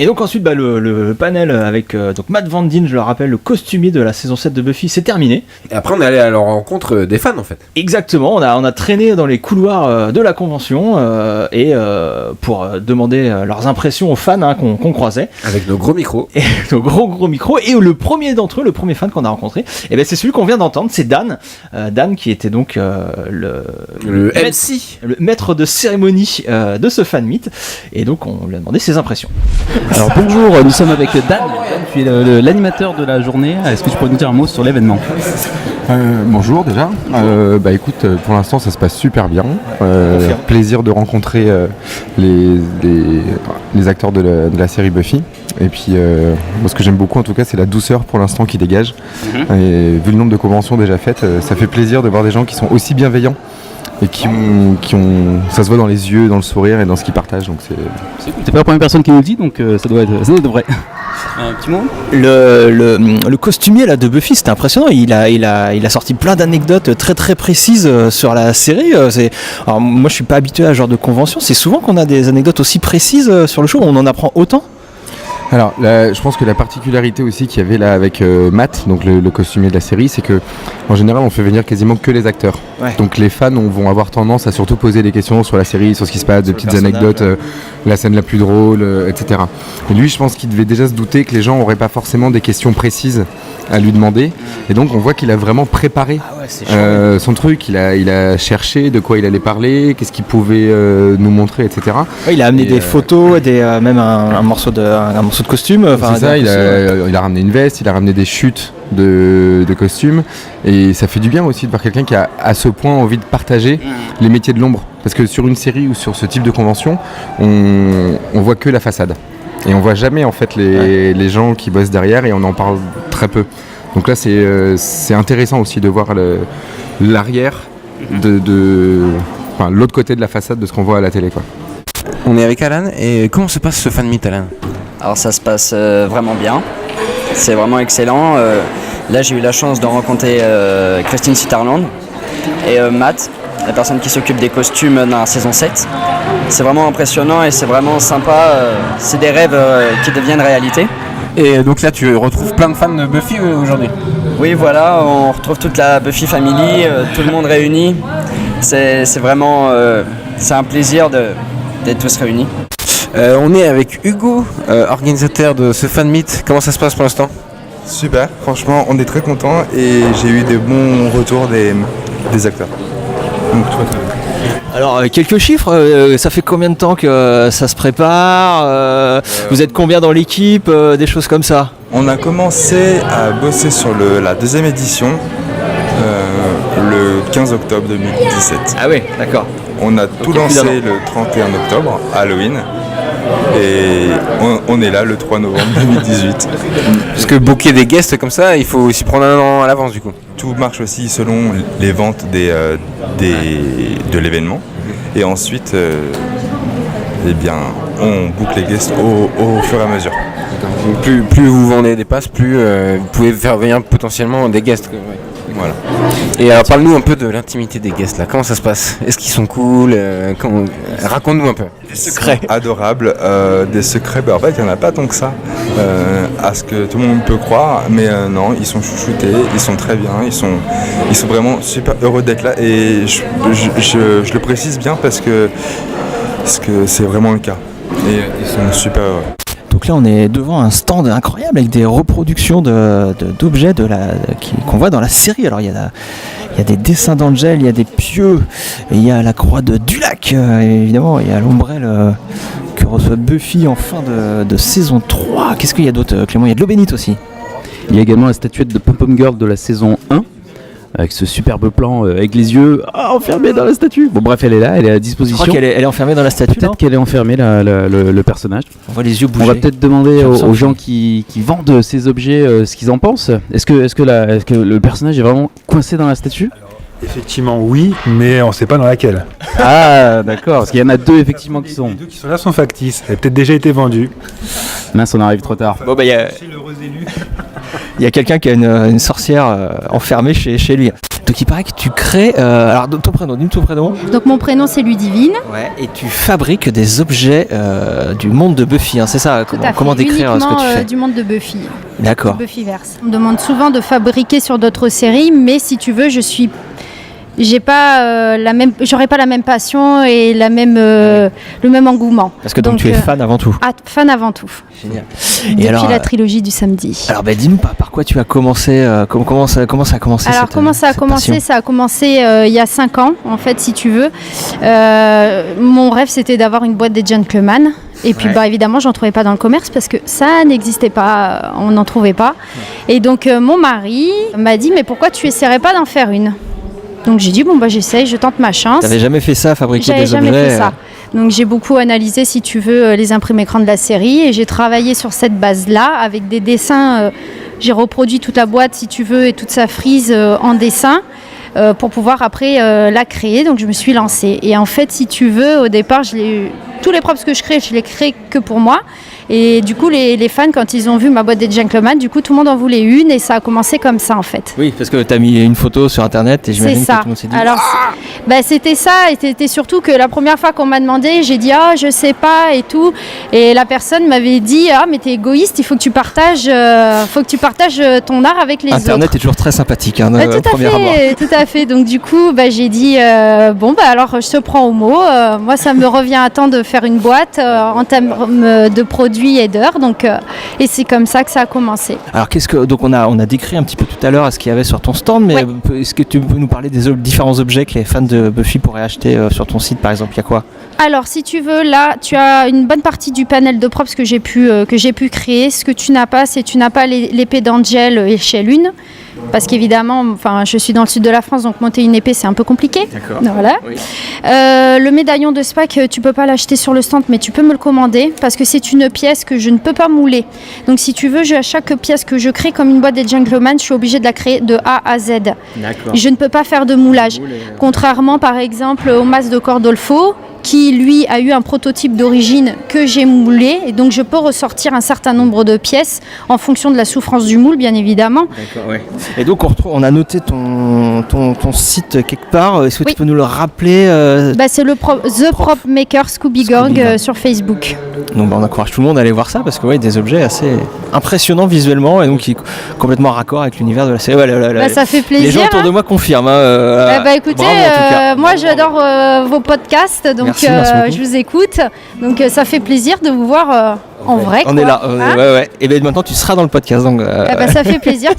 Et donc ensuite le panel avec donc Matt Van Dien, je le rappelle, le costumier de la saison 7 de Buffy, c'est terminé. Et après on est allé à leur rencontre des fans en fait. Exactement, on a traîné dans les couloirs de la convention pour demander leurs impressions aux fans qu'on croisait. Avec nos gros micros. Et nos gros micros. Et le premier d'entre eux, le premier fan qu'on a rencontré, c'est celui qu'on vient d'entendre, c'est Dan. Dan qui était donc le MC. Le maître de cérémonie de ce fan meet. Et donc on lui a demandé ses impressions. Alors bonjour, nous sommes avec Dan. Tu es l'animateur de la journée. Est-ce que tu pourrais nous dire un mot sur l'événement ? Bonjour déjà. Écoute, pour l'instant ça se passe super bien. Plaisir de rencontrer les acteurs de la série Buffy. Et puis, moi, ce que j'aime beaucoup, en tout cas, c'est la douceur pour l'instant qui dégage. Et vu le nombre de conventions déjà faites, ça fait plaisir de voir des gens qui sont aussi bienveillants et qui ont, ça se voit dans les yeux, dans le sourire et dans ce qu'ils partagent. Donc c'est T'es pas la première personne qui nous le dit, donc ça doit être vrai. Un petit mot. Le costumier là de Buffy, c'était impressionnant. Il a sorti plein d'anecdotes très très précises sur la série. Alors moi je suis pas habitué à ce genre de convention. C'est souvent qu'on a des anecdotes aussi précises sur le show. On en apprend autant. Alors, là, je pense que la particularité aussi qu'il y avait là avec Matt, donc le costumier de la série, c'est que en général, on fait venir quasiment que les acteurs. Ouais. Donc les fans vont avoir tendance à surtout poser des questions sur la série, sur ce qui se passe, des petites anecdotes, la scène la plus drôle, etc. Et lui, je pense qu'il devait déjà se douter que les gens n'auraient pas forcément des questions précises à lui demander. Et donc, on voit qu'il a vraiment préparé son truc. Il a cherché de quoi il allait parler, qu'est-ce qu'il pouvait nous montrer, etc. Ouais, il a amené des photos, même un morceau de costume. C'est ça, il a ramené une veste, il a ramené des chutes de costumes. Et ça fait du bien aussi de voir quelqu'un qui a à ce point envie de partager les métiers de l'ombre. Parce que sur une série ou sur ce type de convention, on voit que la façade. Et on voit jamais en fait les gens qui bossent derrière et on en parle très peu. Donc là c'est intéressant aussi de voir l'arrière enfin, l'autre côté de la façade de ce qu'on voit à la télé, quoi. On est avec Alan, et comment se passe ce fan meet, Alan? Alors ça se passe vraiment bien, c'est vraiment excellent. Là j'ai eu la chance de rencontrer Christine Sutherland et Matt, la personne qui s'occupe des costumes dans la saison 7. C'est vraiment impressionnant et c'est vraiment sympa, c'est des rêves qui deviennent réalité. Et donc là tu retrouves plein de fans de Buffy aujourd'hui? Oui voilà, on retrouve toute la Buffy Family, tout le monde réuni. C'est vraiment c'est un plaisir d'être tous réunis. On est avec Hugo, organisateur de ce fan meet. Comment ça se passe pour l'instant? Super, franchement on est très contents et j'ai eu des bons retours des acteurs. Donc tout va très bien. Alors quelques chiffres, ça fait combien de temps que ça se prépare, vous êtes combien dans l'équipe, des choses comme ça? On a commencé à bosser sur la deuxième édition le 15 octobre 2017. Ah oui, d'accord. On a tout lancé le 31 octobre, Halloween. Et on est là le 3 novembre 2018. Parce que booker des guests comme ça, il faut aussi prendre un an à l'avance du coup. Tout marche aussi selon les ventes de l'événement. Et ensuite, eh bien, on book les guests au fur et à mesure. Plus vous vendez des passes, plus vous pouvez faire venir potentiellement des guests. Voilà. Et alors parle-nous un peu de l'intimité des guests là, comment ça se passe? Est-ce qu'ils sont cool? Raconte-nous un peu. Des secrets adorables, des secrets, en fait il n'y en a pas tant que ça, à ce que tout le monde peut croire, mais non, ils sont chouchoutés, ils sont très bien, ils sont vraiment super heureux d'être là et je le précise bien parce que c'est vraiment le cas et ils sont super heureux. Donc là on est devant un stand incroyable avec des reproductions d'objets qu'on voit dans la série. Alors il y a des dessins d'Angel, il y a des pieux, et il y a la croix de Dulac, évidemment, il y a l'ombrelle que reçoit Buffy en fin de saison 3. Qu'est-ce qu'il y a d'autre, Clément? Il y a de l'eau bénite aussi. Il y a également la statuette de Pom-Pom Girl de la saison 1. Avec ce superbe plan avec les yeux enfermés dans la statue. Bon bref, elle est là, elle est à disposition. Je crois qu'elle est enfermée dans la statue. Peut-être qu'elle est enfermée, le personnage. On voit les yeux bouger. On va peut-être demander aux gens qui vendent ces objets ce qu'ils en pensent. Est-ce que le personnage est vraiment coincé dans la statue? Effectivement oui, mais on ne sait pas dans laquelle. Ah d'accord, parce qu'il y en a deux effectivement qui sont... Les deux qui sont là sont factices, elles ont peut-être déjà été vendues. Mince, on arrive trop tard. Bon bah il y a quelqu'un qui a une sorcière enfermée chez lui. Donc il paraît que tu crées... alors ton prénom, dis-nous ton prénom. Donc mon prénom c'est Ludivine. Ouais, et tu fabriques des objets du monde de Buffy, hein, c'est ça? Comment décrire ce que tu fais? Du monde de Buffy. D'accord. Buffyverse. On me demande souvent de fabriquer sur d'autres séries, mais si tu veux, j'aurais pas la même passion et le même engouement. Parce que donc tu es fan avant tout. Ah, fan avant tout. Génial. Depuis la trilogie du samedi. Alors dis-nous par quoi tu as commencé, comment ça a commencé? Alors comment ça a commencé? Ça a commencé il y a 5 ans en fait, si tu veux. Mon rêve c'était d'avoir une boîte des gentlemen. Et puis évidemment j'en trouvais pas dans le commerce parce que ça n'existait pas, on n'en trouvait pas. Et donc mon mari m'a dit mais pourquoi tu essaierais pas d'en faire une? Donc j'ai dit j'essaye, je tente ma chance. T'avais jamais fait ça, fabriquer des objets? J'avais jamais fait ça. Donc j'ai beaucoup analysé, si tu veux, les imprimés écrans de la série et j'ai travaillé sur cette base-là avec des dessins. J'ai reproduit toute la boîte, si tu veux, et toute sa frise en dessin. Pour pouvoir après la créer, donc je me suis lancée. Et en fait, si tu veux, au départ, tous les props que je crée, je les crée que pour moi. Et du coup, les fans, quand ils ont vu ma boîte des Gentleman, du coup, tout le monde en voulait une et ça a commencé comme ça en fait. Oui, parce que tu as mis une photo sur internet et j'imagine que tout le monde s'est dit. Alors, c'était ça, et c'était surtout que la première fois qu'on m'a demandé, j'ai dit je sais pas et tout. Et la personne m'avait dit mais t'es égoïste, il faut que tu partages ton art avec les autres. Internet est toujours très sympathique, hein, tout à fait. Donc du coup, j'ai dit alors je te prends au mot. Moi, ça me revient à temps de faire une boîte en termes de produits et d'heures. Donc et c'est comme ça que ça a commencé. Alors donc on a décrit un petit peu tout à l'heure ce qu'il y avait sur ton stand, mais est-ce que tu peux nous parler des différents objets que les fans de Buffy pourraient acheter sur ton site, par exemple? Il y a quoi? Alors, si tu veux, là, tu as une bonne partie du panel de props que j'ai pu créer. Ce que tu n'as pas, c'est tu n'as pas l'épée d'Angel échelle 1. Parce qu'évidemment, je suis dans le sud de la France, donc monter une épée, c'est un peu compliqué. D'accord. Voilà. Oui. Le médaillon de Spack, tu peux pas l'acheter sur le stand, mais tu peux me le commander parce que c'est une pièce que je ne peux pas mouler. Donc, si tu veux, à chaque pièce que je crée comme une boîte des Gentleman, je suis obligée de la créer de A à Z. D'accord. Je ne peux pas faire de moulage. Contrairement, par exemple, au masque de Cordolfo, qui lui a eu un prototype d'origine que j'ai moulé, et donc je peux ressortir un certain nombre de pièces en fonction de la souffrance du moule, bien évidemment. D'accord, ouais. Et donc on a noté ton site quelque part. Est-ce que tu peux nous le rappeler? C'est le The Prop Maker Scooby Gang sur Facebook. Donc on encourage tout le monde à aller voir ça parce que des objets assez impressionnants visuellement et donc qui est complètement raccord avec l'univers de la série. Ça fait plaisir. Les gens autour de moi confirment. Écoutez, bravo, moi j'adore vos podcasts, donc je vous écoute. Donc ça fait plaisir de vous voir en vrai. On est là. Ouais. Et bien maintenant tu seras dans le podcast. Donc, ça fait plaisir.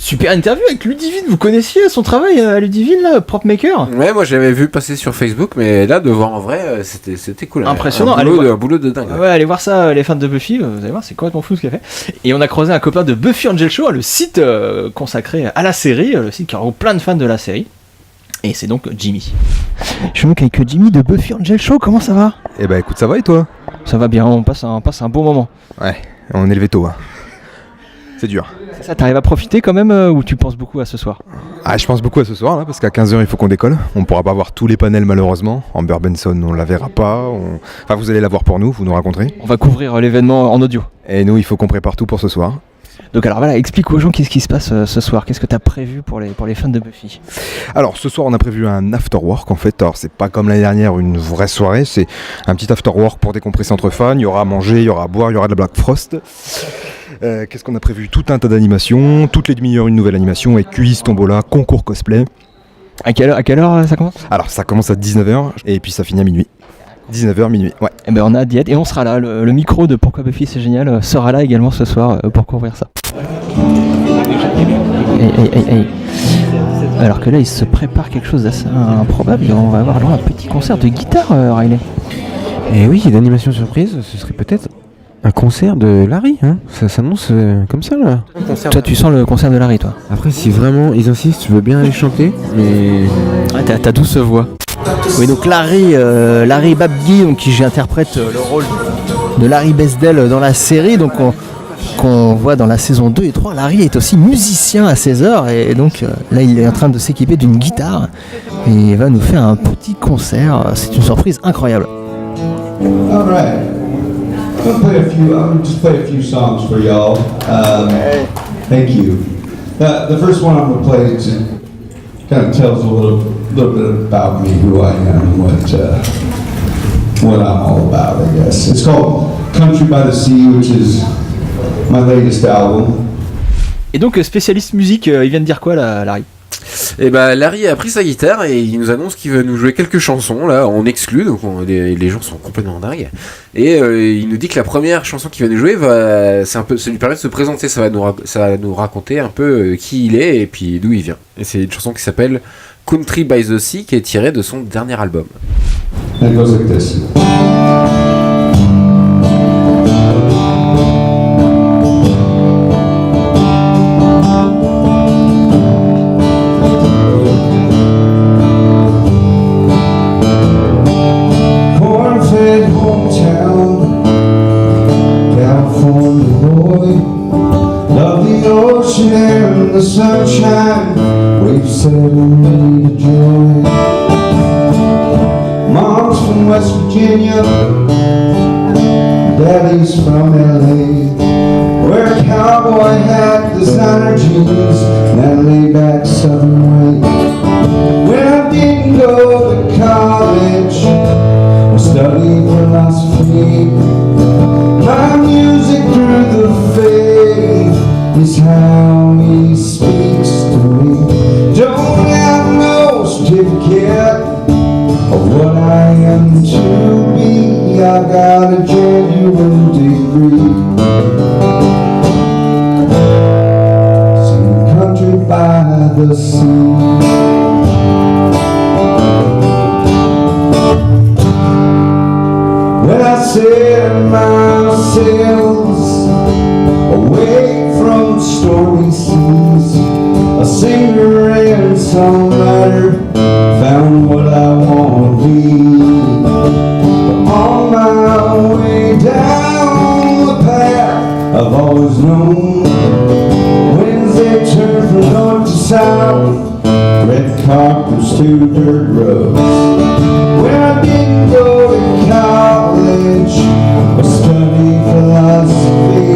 Super interview avec Ludivine, vous connaissiez son travail à Ludivine, là, Prop Maker? Ouais, moi j'avais vu passer sur Facebook, mais là de voir en vrai, c'était cool. Impressionnant. Un boulot de dingue. Ouais, allez voir ça, les fans de Buffy, vous allez voir, c'est complètement fou ce qu'elle fait. Et on a croisé un copain de Buffy Angel Show, le site consacré à la série, le site qui regroupe plein de fans de la série. Et c'est donc Jimmy. Je suis donc avec Jimmy de Buffy Angel Show, comment ça va? Eh ben écoute, ça va et toi? Ça va bien, on passe un bon moment. Ouais, on est levé tôt. C'est dur. C'est ça, t'arrives à profiter quand même ou tu penses beaucoup à ce soir? Je pense beaucoup à ce soir là, parce qu'à 15h il faut qu'on décolle. On pourra pas voir tous les panels malheureusement. Amber Benson on la verra pas. Enfin vous allez la voir pour nous, vous nous raconterez. On va couvrir l'événement en audio. Et nous il faut qu'on prépare tout pour ce soir. Donc alors voilà, explique aux gens qu'est-ce qui se passe ce soir, qu'est-ce que tu as prévu pour les fans de Buffy? Alors ce soir on a prévu un after work en fait, alors c'est pas comme l'année dernière une vraie soirée, c'est un petit after work pour décompresser entre fans, il y aura à manger, il y aura à boire, il y aura de la Black Frost. Qu'est-ce qu'on a prévu? Tout un tas d'animations, toutes les demi-heures une nouvelle animation, et quiz, tombola, concours cosplay. À quelle heure ça commence? Alors ça commence à 19h et puis ça finit à minuit. 19h, minuit, ouais. Et on a diète et on sera là. Le micro de Pourquoi Buffy c'est génial sera là également ce soir pour couvrir ça. Hey. Alors que là il se prépare quelque chose d'assez improbable et on va avoir un petit concert de guitare, Riley. Et oui, l'animation surprise, ce serait peut-être un concert de Larry, hein. Ça s'annonce comme ça là. Toi tu sens le concert de Larry, toi? Après si vraiment ils insistent, tu veux bien aller chanter, mais... T'as douce voix. Oui, donc Larry Babgi, donc, qui interprète le rôle de Larry Besdell dans la série, donc qu'on voit dans la saison 2 et 3. Larry est aussi musicien à 16h et donc là il est en train de s'équiper d'une guitare et il va nous faire un petit concert. C'est une surprise incroyable. All right. I'm gonna just play a few songs for y'all. Thank you. The first one I'm gonna play kind of tells a little bit about me, who I am, what I'm all about, I guess. It's called Country by the Sea, which is my latest album. Et donc spécialiste musique, il vient de dire quoi là, Larry? Et Larry a pris sa guitare et il nous annonce qu'il va nous jouer quelques chansons là en exclu, donc les gens sont complètement dingues. Et il nous dit que la première chanson qu'il va nous jouer ça lui permet de se présenter, ça va nous raconter un peu qui il est et puis d'où il vient. Et c'est une chanson qui s'appelle Country by the Sea qui est tirée de son dernier album. It goes like this. For sunshine, we've settled me to joy. Mom's from West Virginia, Daddy's from LA. Wear a cowboy hat, designer jeans, and lay back southern way. When I didn't go to college or study philosophy, my music through the faith is how he speaks to me. Don't have no certificate of what I am to be. I got a genuine degree. Sing country by the sea. When I set my sails away from stormy seas, a singer and songwriter found what I want to be. But on my way down the path I've always known, winds they turn from north to south, red carpets to dirt roads. When I didn't go to college or study philosophy,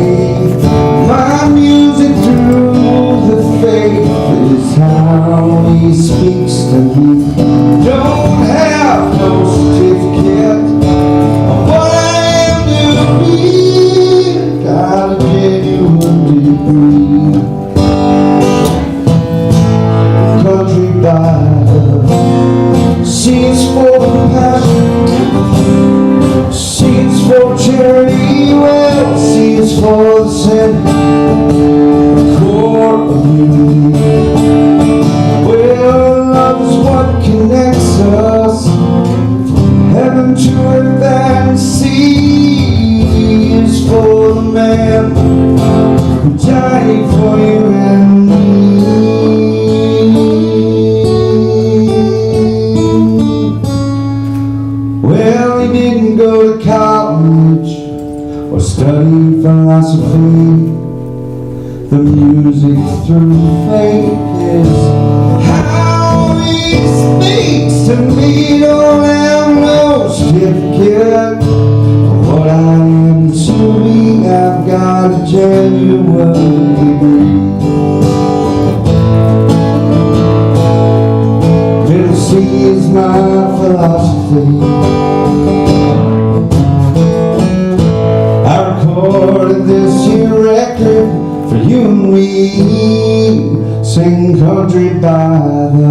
my music through the faith is how he speaks to me. Don't have no certificate of what I am to be. Got a genuine degree. Country by the seas for passion, seas for charity, well, seas for the sin, the core of unity. Well, love is what connects us from heaven to earth, and sea is for the man who died for you and me. Well, he didn't go to college or study philosophy. The music through faith is how he speaks to me. Don't have no certificate of what I am to be. I've got a genuine degree. Middle C is my philosophy. I recorded this here record for you and we, sing country by the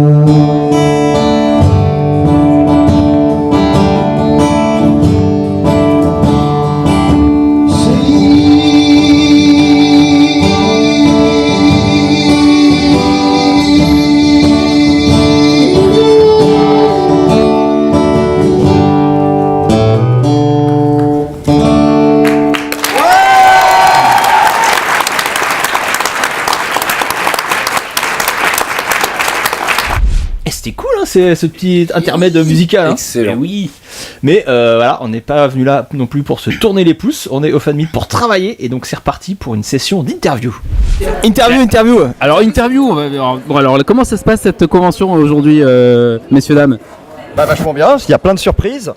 C'était cool, hein, ce petit intermède musical. Hein. Excellent. Oui. Mais voilà, on n'est pas venu là non plus pour se tourner les pouces. On est au Fan Meet pour travailler et donc c'est reparti pour une session d'interview. Interview. Alors interview. Bon alors comment ça se passe cette convention aujourd'hui, messieurs dames? Bah vachement bien. Il y a plein de surprises.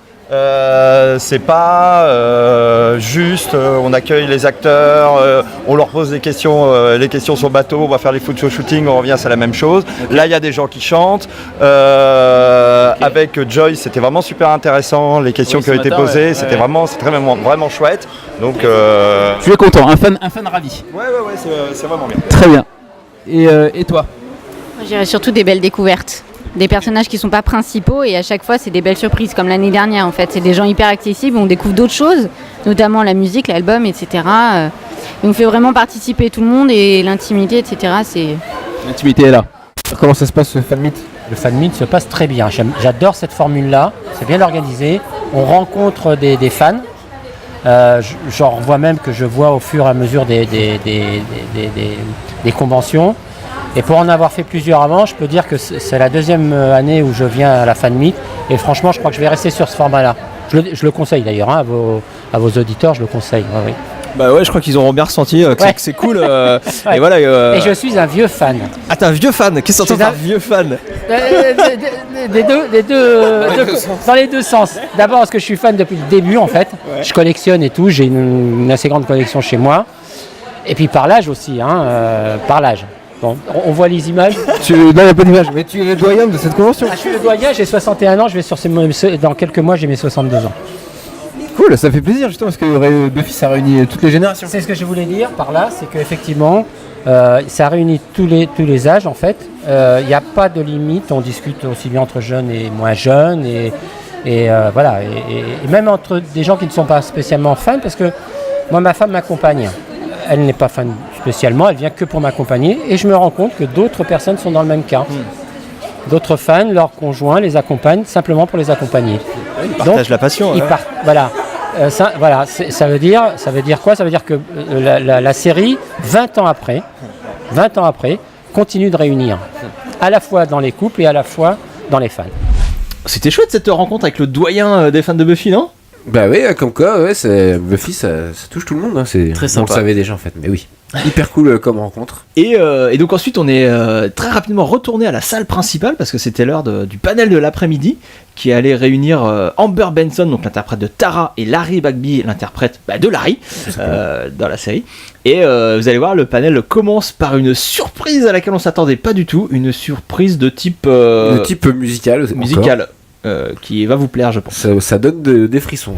C'est pas juste on accueille les acteurs, on leur pose des questions, les questions sur le bateau, on va faire les photo shooting, on revient, c'est la même chose. Okay. Là il y a des gens qui chantent. Okay. Avec Joyce c'était vraiment super intéressant, les questions qui ont été posées, c'était vraiment chouette. Donc je suis content, un fan ravi. Ouais c'est vraiment bien. Très bien. Et toi? Je dirais surtout des belles découvertes. Des personnages qui ne sont pas principaux et à chaque fois c'est des belles surprises comme l'année dernière en fait. C'est des gens hyper accessibles, on découvre d'autres choses, notamment la musique, l'album, etc. Et on fait vraiment participer tout le monde et l'intimité, etc. L'intimité est là. Comment ça se passe le Fan Meet? Le Fan Meet se passe très bien, j'adore cette formule-là, c'est bien organisé, on rencontre des fans. J'en revois même que je vois au fur et à mesure des conventions. Et pour en avoir fait plusieurs avant, je peux dire que c'est la deuxième année où je viens à la Fan Meet. Et franchement, je crois que je vais rester sur ce format-là. Je le conseille d'ailleurs, hein, à vos auditeurs, je le conseille. Oui. Bah ouais, je crois qu'ils auront bien ressenti que c'est cool. Et voilà. Et je suis un vieux fan. Ah, t'es un vieux fan. Qu'est-ce que t'entends par vieux fan? Dans les deux sens. D'abord parce que je suis fan depuis le début en fait. Ouais. Je collectionne et tout. J'ai une assez grande collection chez moi. Et puis par l'âge aussi, par l'âge. Bon, on voit les images. Il n'y a pas d'image, mais tu es le doyen de cette convention. Je suis le doyen, j'ai 61 ans, dans quelques mois j'ai mes 62 ans. Cool, ça fait plaisir justement parce que Buffy ça réunit toutes les générations. C'est ce que je voulais dire par là, c'est qu'effectivement ça réunit tous les âges en fait. Il n'y a pas de limite, on discute aussi bien entre jeunes et moins jeunes et voilà, et même entre des gens qui ne sont pas spécialement fans, parce que moi ma femme m'accompagne. Elle n'est pas fan spécialement, elle vient que pour m'accompagner et je me rends compte que d'autres personnes sont dans le même cas. D'autres fans, leurs conjoints les accompagnent simplement pour les accompagner. Ils partagent la passion. Voilà. Ça veut dire quoi? Ça veut dire que la série, 20 ans après, continue de réunir, à la fois dans les couples et à la fois dans les fans. C'était chouette cette rencontre avec le doyen des fans de Buffy, non? Bah oui, comme quoi, Buffy ça touche tout le monde. C'est très sympa. On le savait déjà en fait, mais oui. Hyper cool comme rencontre. Et donc ensuite on est très rapidement retourné à la salle principale parce que c'était l'heure du panel de l'après-midi qui allait réunir Amber Benson, donc l'interprète de Tara, et Larry Bagby, l'interprète de Larry dans la série. Et vous allez voir, le panel commence par une surprise à laquelle on s'attendait pas du tout, une surprise de type musical. Qui va vous plaire, je pense. Ça donne des frissons.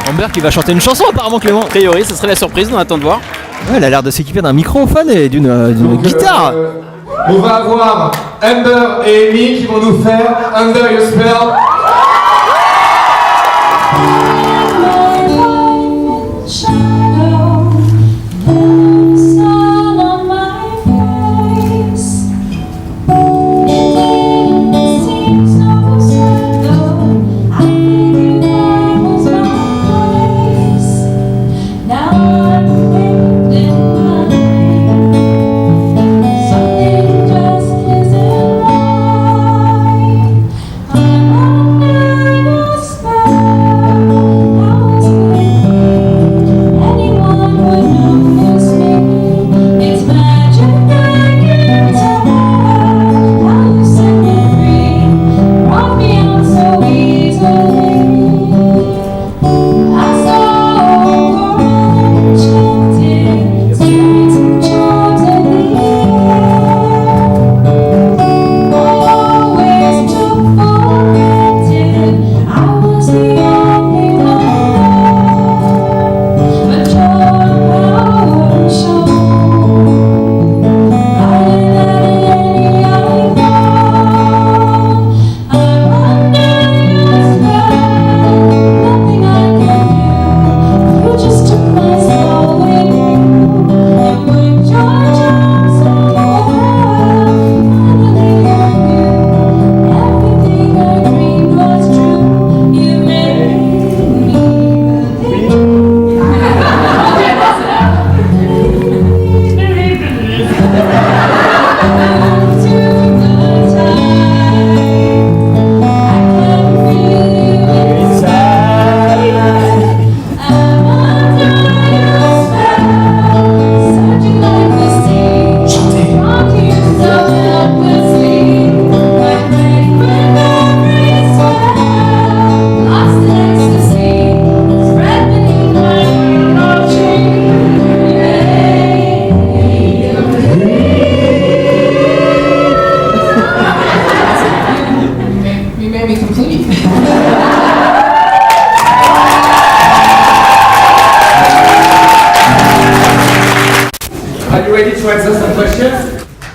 Amber qui va chanter une chanson apparemment, Clément. A priori, ce serait la surprise, on attend de voir. Ouais, elle a l'air de s'équiper d'un microphone et d'une guitare. On va avoir Amber et Amy qui vont nous faire Under Your Spell.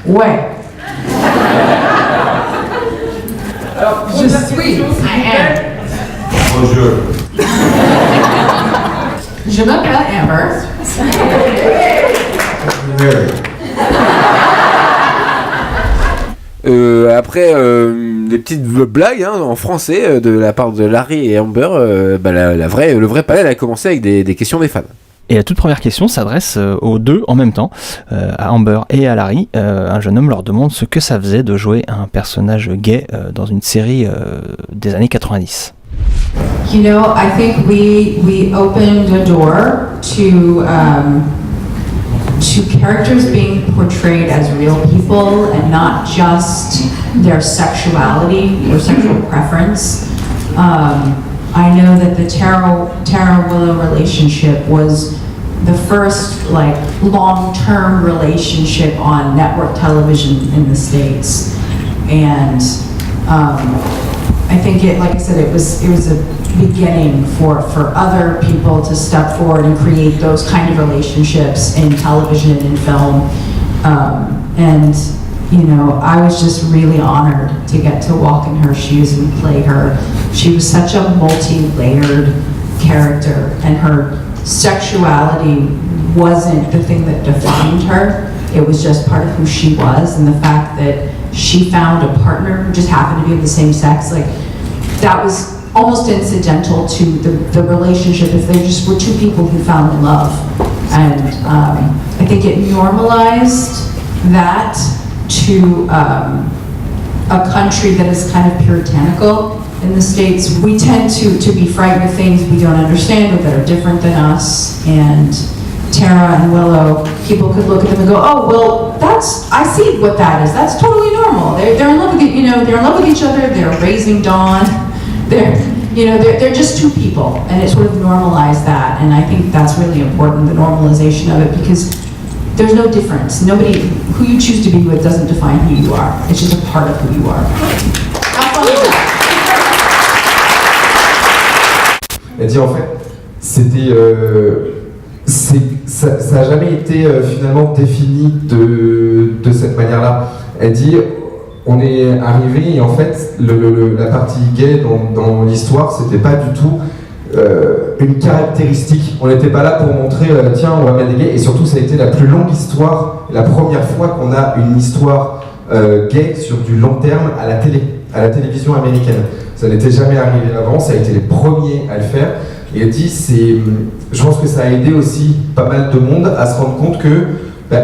Ouais. Alors, je suis. I am. Bonjour. Je m'appelle Amber. Après des petites blagues en français de la part de Larry et Amber, le vrai panel a commencé avec des questions des fans. Et la toute première question s'adresse aux deux en même temps, à Amber et à Larry. Un jeune homme leur demande ce que ça faisait de jouer un personnage gay dans une série des années 90. You know, I think we opened a door to characters being portrayed as real people and not just their sexuality or sexual preference. I know that the Tara Willow relationship was the first like long-term relationship on network television in the States, and I think it, like I said, it was a beginning for other people to step forward and create those kind of relationships in television and film, and you know, I was just really honored to get to walk in her shoes and play her. She was such a multi-layered character, and her sexuality wasn't the thing that defined her. It was just part of who she was, and the fact that she found a partner who just happened to be of the same sex, like that was almost incidental to the relationship if they just were two people who found love. And I think it normalized that to a country that is kind of puritanical. In the States, we tend to be frightened of things we don't understand or that are different than us. And Tara and Willow, people could look at them and go, oh, well, I see what that is. That's totally normal. They're in love with they're in love with each other. They're raising Dawn. They're just two people, and it sort of normalized that. And I think that's really important, the normalization of it, because there's no difference. Nobody, who you choose to be with doesn't define who you are. It's just a part of who you are. Have fun with that. Elle dit en fait, c'était, ça n'a jamais été finalement défini de cette manière-là. Elle dit, on est arrivé et en fait, la partie gay dans l'histoire, c'était pas du tout une caractéristique. On n'était pas là pour montrer, tiens, on va mettre des gays. Et surtout, ça a été la plus longue histoire, la première fois qu'on a une histoire gay sur du long terme à la télévision américaine. Ça n'était jamais arrivé avant, ça a été les premiers à le faire. Et elle dit, je pense que ça a aidé aussi pas mal de monde à se rendre compte que,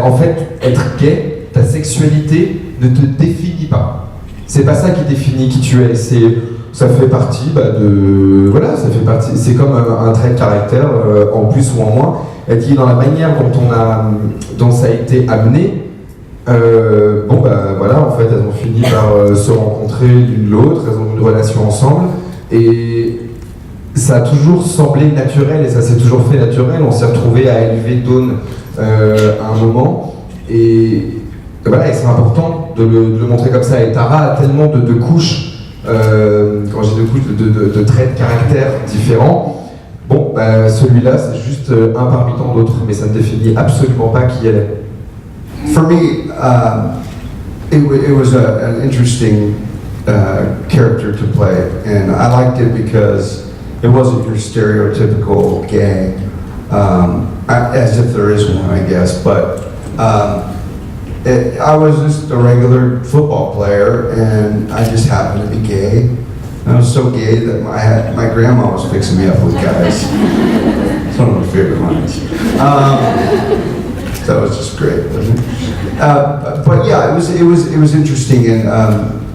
en fait, être gay, ta sexualité ne te définit pas. C'est pas ça qui définit qui tu es. Ça fait partie voilà, ça fait partie. C'est comme un trait de caractère en plus ou en moins. Elle dit dans la manière dont ça a été amené. Voilà, en fait, elles ont fini par se rencontrer l'une l'autre, elles ont une relation ensemble, et ça a toujours semblé naturel, et ça s'est toujours fait naturel. On s'est retrouvé à élever Dawn à un moment, et voilà, et c'est important de le montrer comme ça. Et Tara a tellement de couches, quand j'ai de couches, de traits de caractère différents. Celui-là, c'est juste un parmi tant d'autres, mais ça ne définit absolument pas qui elle est. For me, it was an interesting character to play, and I liked it because it wasn't your stereotypical gay, as if there is one, I guess, but I was just a regular football player, and I just happened to be gay. I was so gay that my grandma was fixing me up with guys. It's one of my favorite lines. That was just great, wasn't it? But yeah, it was interesting, and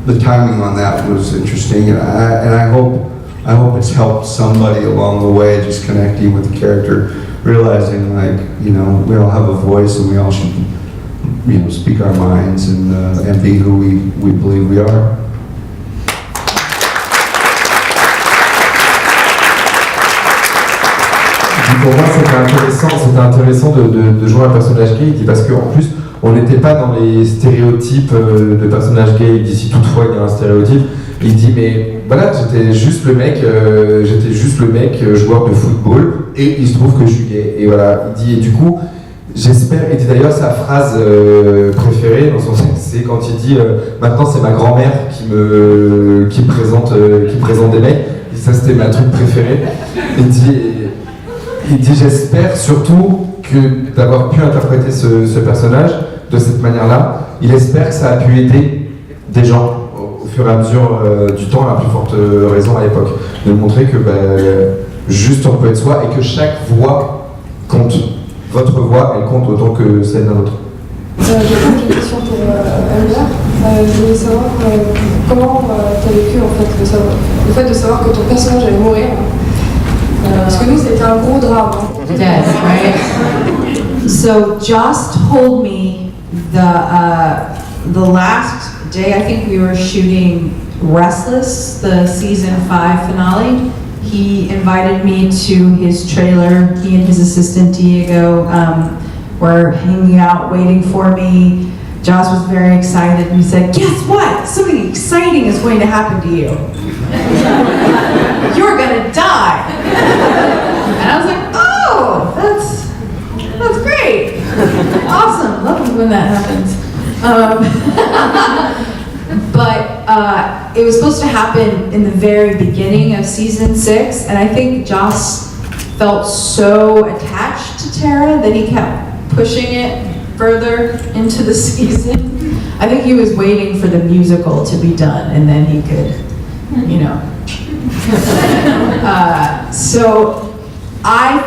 the timing on that was interesting, and I hope it's helped somebody along the way, just connecting with the character, realizing we all have a voice and we all should speak our minds and be who we believe we are. Pour moi, c'était intéressant de jouer un personnage gay, parce qu'en plus, on n'était pas dans les stéréotypes de personnages gays. Il dit, si toutefois il y a un stéréotype, il dit, mais voilà, j'étais juste le mec joueur de football, et il se trouve que je suis gay. Et voilà, il dit, et du coup, j'espère, et d'ailleurs sa phrase préférée, dans son sens, c'est quand il dit, maintenant c'est ma grand-mère qui me présente des mecs, et ça c'était ma truc préférée. Il dit j'espère surtout que d'avoir pu interpréter ce personnage de cette manière-là, il espère que ça a pu aider des gens au fur et à mesure du temps, à la plus forte raison à l'époque. De montrer que juste on peut être soi et que chaque voix compte. Votre voix, elle compte autant que celle d'un autre. J'ai une question pour Albert. Je voulais savoir comment tu as vécu en fait le fait de savoir que ton personnage allait mourir. Parce que nous, c'était un gros drame. Dead, right? So Joss told me the last day, I think we were shooting Restless, the season 5 finale. He invited me to his trailer. He and his assistant Diego were hanging out, waiting for me. Joss was very excited. He said, "Guess what? Something exciting is going to happen to you. You're gonna die." And I was like, "Oh, that's great. Awesome. Love when that happens." But it was supposed to happen in the very beginning of season 6, and I think Joss felt so attached to Tara that he kept pushing it further into the season. I think he was waiting for the musical to be done, and then he could, you know. So I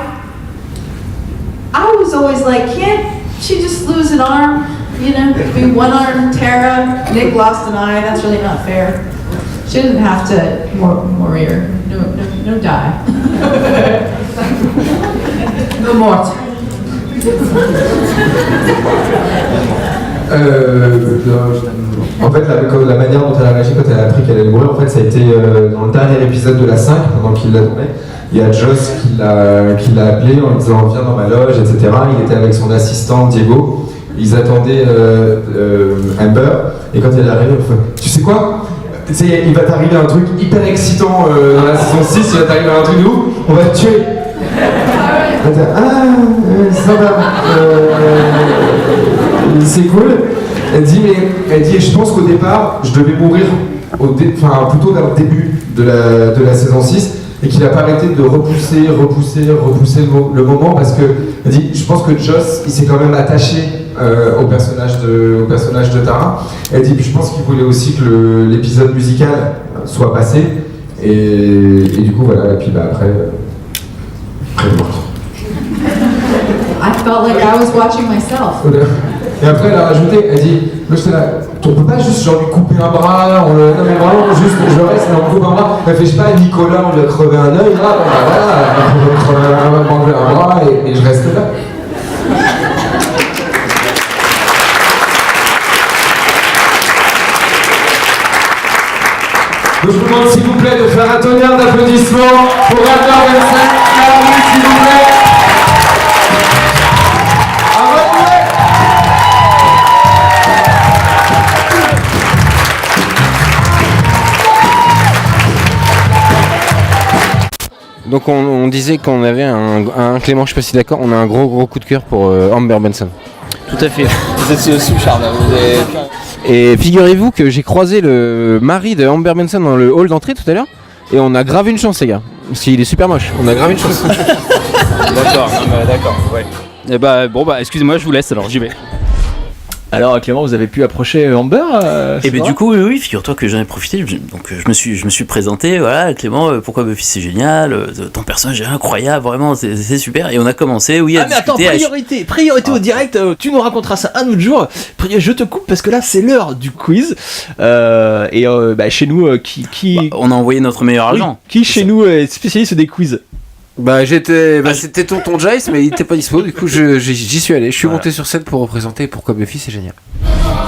was always like, can't she just lose an arm? You know, be one arm Tara, Nick lost an eye, that's really not fair. She doesn't have to morir. No die. No mort. En fait, la manière dont elle a réagi quand elle a appris qu'elle allait mourir, en fait, ça a été dans le dernier épisode de la 5, pendant qu'il la tournait. Il y a Joss qui l'a appelé en lui disant viens dans ma loge, etc. Il était avec son assistant Diego. Ils attendaient Amber, et quand elle est arrivée, elle fait, tu sais quoi, il va t'arriver un truc hyper excitant dans la saison 6, il va t'arriver un truc de ouf, on va te tuer. Ça va. C'est cool. Elle dit, je pense qu'au départ, je devais mourir plutôt vers le début de la saison 6, et qu'il n'a pas arrêté de repousser le moment, parce que, elle dit, je pense que Joss, il s'est quand même attaché au personnage de Tara. Elle dit, je pense qu'il voulait aussi que l'épisode musical soit passé, et du coup, voilà, et puis après elle est morte. I felt like I was watching myself. Et après, elle a rajouté, elle dit, moi j'étais là, on peut pas juste genre lui couper un bras, non mais vraiment, juste je reste, on coupe un bras. Elle fait, je sais pas, Nicolas, on lui a crevé un œil, là, bon bah voilà, on va m'enlever un bras et je reste là. Donc je vous demande s'il vous plaît de faire un tonnerre d'applaudissements pour Amber Benson, s'il vous plaît. Donc on disait qu'on avait un Clément, je sais pas si d'accord, on a un gros coup de cœur pour Amber Benson. Tout à fait. Vous êtes sous charme, Et figurez-vous que j'ai croisé le mari de Amber Benson dans le hall d'entrée tout à l'heure, et on a grave une chance les gars, parce qu'il est super moche, on a grave une chance. D'accord, ouais. Et bon excusez-moi, je vous laisse, alors j'y vais. Alors Clément, vous avez pu approcher Amber Et bien du coup, oui, figure-toi que j'en ai profité, donc je me suis présenté, voilà, Clément, pourquoi Buffy c'est génial, ton personnage est incroyable, vraiment, c'est super, et on a à mais discuter. attends, priorité au direct, tu nous raconteras ça un autre jour. Je te coupe parce que là c'est l'heure du quiz, chez nous, on a envoyé notre meilleur agent. Qui chez nous est spécialiste des quiz? C'était tonton Jace, mais il était pas dispo, du coup j'y suis allé, je suis monté sur scène pour représenter pourquoi Buffy c'est génial.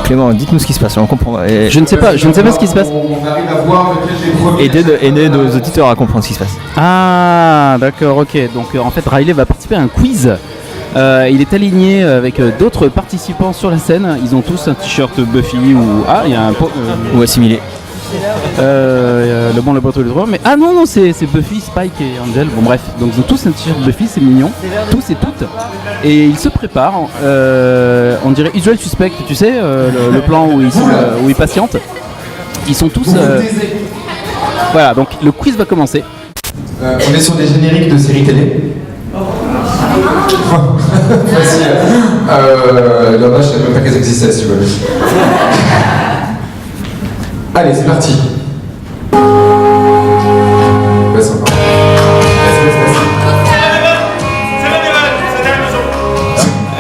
Clément, dites-nous ce qui se passe, on comprend. Je ne sais pas ce qui se passe. On arrive à voir lequel des premiers. Aidez nos auditeurs à comprendre ce qui se passe. Ah, d'accord, ok. Donc en fait, Riley va participer à un quiz. Il est aligné avec d'autres participants sur la scène. Ils ont tous un t-shirt Buffy il y a un ou assimilé. Le bon, le bateau, le droit, mais non, c'est Buffy, Spike et Angel. Bon bref, donc ils ont tous un t-shirt Buffy, c'est mignon, tous et toutes, et ils se préparent. On dirait Usual Suspect, tu sais, le plan où ils patientent. Ils sont tous. Voilà, donc le quiz va commencer. On est sur des génériques de séries télé. Facile. Il y en a, je savais même pas qu'elles existaient, si tu veux. Allez, c'est parti.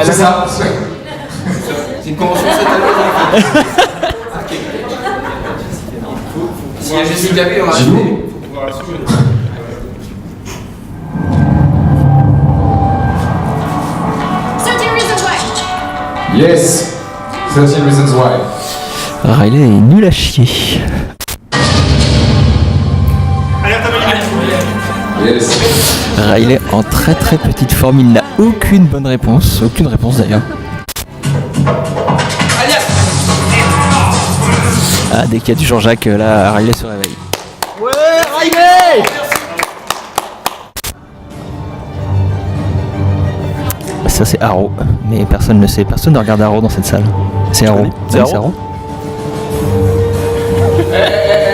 C'est ça. C'est une convention cette année. Si il y a Jessica Biel, on a arrêté. Yes, 13 Reasons Why. Riley est nul à chier. Yes. Riley en très très petite forme, il n'a aucune bonne réponse, aucune réponse d'ailleurs. Ah, dès qu'il y a du Jean-Jacques, là, Riley se réveille. Ouais, Riley! Ça c'est Arrow, mais personne ne sait, personne ne regarde Arrow dans cette salle. C'est Arrow. C'est Arrow.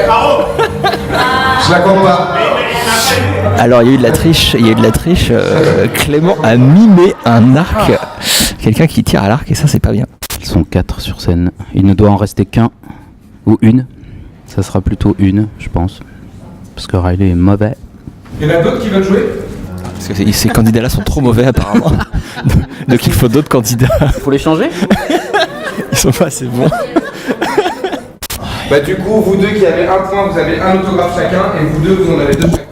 Arrow. Je la compte pas. Alors il y a eu de la triche, Clément a mimé un arc, quelqu'un qui tire à l'arc et ça c'est pas bien. Ils sont 4 sur scène. Il ne doit en rester qu'un ou une. Ça sera plutôt une, je pense. Parce que Riley est mauvais. Il y en a d'autres qui veulent jouer? Parce que ces candidats-là sont trop mauvais apparemment. Donc il faut d'autres candidats. Faut les changer? Ils sont pas assez bons. Bah du coup, vous deux qui avez un point, vous avez un autographe chacun, et vous deux, vous en avez deux chacun.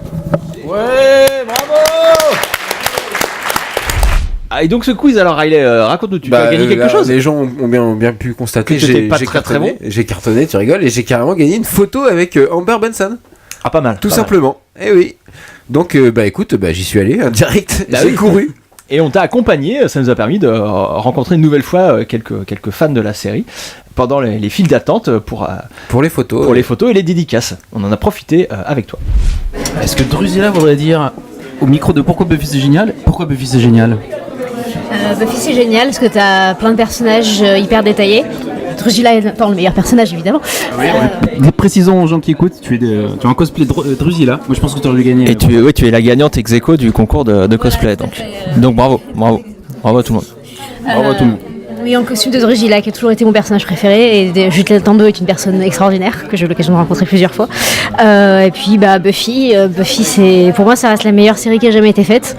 Ouais, bravo! Ah, et donc ce quiz, alors Riley, raconte-nous, tu as gagné quelque chose? Les gens ont bien pu constater que t'étais pas très bon. J'ai cartonné, tu rigoles, et j'ai carrément gagné une photo avec Amber Benson. Ah, pas mal. Tout pas simplement. Eh oui. Donc, écoute, j'y suis allé, direct, j'ai couru. Et on t'a accompagné, ça nous a permis de rencontrer une nouvelle fois quelques fans de la série pendant les files d'attente pour les photos. Pour les photos et les dédicaces. On en a profité avec toi. Est-ce que Drusilla voudrait dire au micro de pourquoi Buffy c'est génial? Pourquoi Buffy c'est génial? Buffy c'est génial parce que t'as plein de personnages hyper détaillés. Drusilla est le meilleur personnage évidemment. Précisons aux gens qui écoutent, tu as un cosplay de Drusilla. Moi je pense que tu aurais dû gagner. Et tu es la gagnante ex aequo du concours de cosplay. Donc bravo à tout le monde. Bravo à tout le monde. Oui, en costume de Drusilla qui a toujours été mon personnage préféré et Juliette Lando est une personne extraordinaire que j'ai eu l'occasion de rencontrer plusieurs fois. Et puis Buffy c'est pour moi ça reste la meilleure série qui a jamais été faite.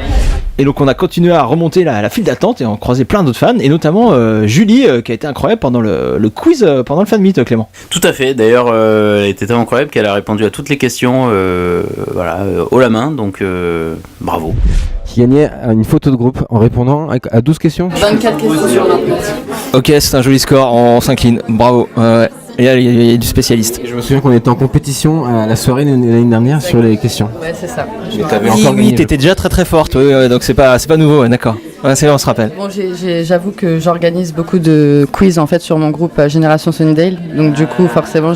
Et donc on a continué à remonter la file d'attente et on a croisé plein d'autres fans et notamment Julie qui a été incroyable pendant le quiz, pendant le fan meet, Clément. Tout à fait, d'ailleurs elle était tellement incroyable qu'elle a répondu à toutes les questions haut la main, donc bravo. Qui gagnait une photo de groupe en répondant à 12 questions. 24 questions sur 29. Ok, c'est un joli score, on s'incline, bravo. Et là, il y a du spécialiste. Je me souviens qu'on était en compétition à la soirée l'année dernière sur les questions. Ouais, c'est ça. Oui, t'étais déjà très forte, donc c'est pas nouveau, d'accord. Ouais, c'est vrai, on se rappelle. Bon, j'avoue que j'organise beaucoup de quiz en fait sur mon groupe Génération Sunnydale, donc du coup forcément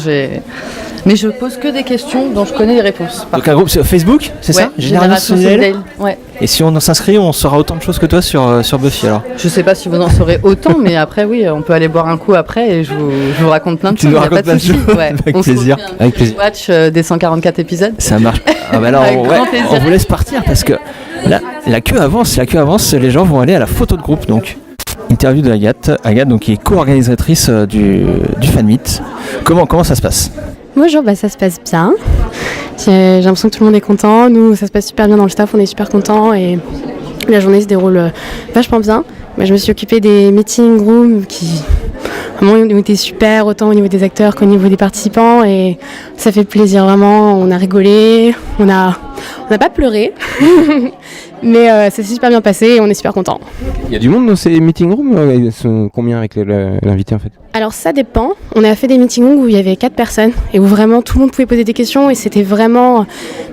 mais je pose que des questions dont je connais les réponses. Donc un groupe sur Facebook, c'est ça? Génération Sunnydale. Ouais. Et si on s'inscrit, on saura autant de choses que toi sur Buffy alors? Je sais pas si vous en saurez autant, mais après oui, on peut aller boire un coup après et je vous raconte plein de choses. Tu nous racontes plein de choses? Ouais. Avec plaisir. Avec plaisir. Watch des 144 épisodes. Ça marche. Ah bah alors, on vous laisse partir parce que la queue avance, les gens vont aller à la photo de groupe donc. Interview de Agathe donc, qui est co-organisatrice du fan meet. Comment ça se passe? Bonjour, ça se passe bien. J'ai l'impression que tout le monde est content. Nous, ça se passe super bien dans le staff, on est super contents et la journée se déroule vachement bien. Moi, je me suis occupée des meeting rooms qui vraiment ont été super, autant au niveau des acteurs qu'au niveau des participants et ça fait plaisir vraiment. On a rigolé, on n'a pas pleuré, mais ça s'est super bien passé et on est super contents. Il y a du monde dans ces meeting rooms? Ils sont combien avec l'invité en fait? Alors ça dépend, on a fait des meeting rooms où il y avait 4 personnes et où vraiment tout le monde pouvait poser des questions et c'était vraiment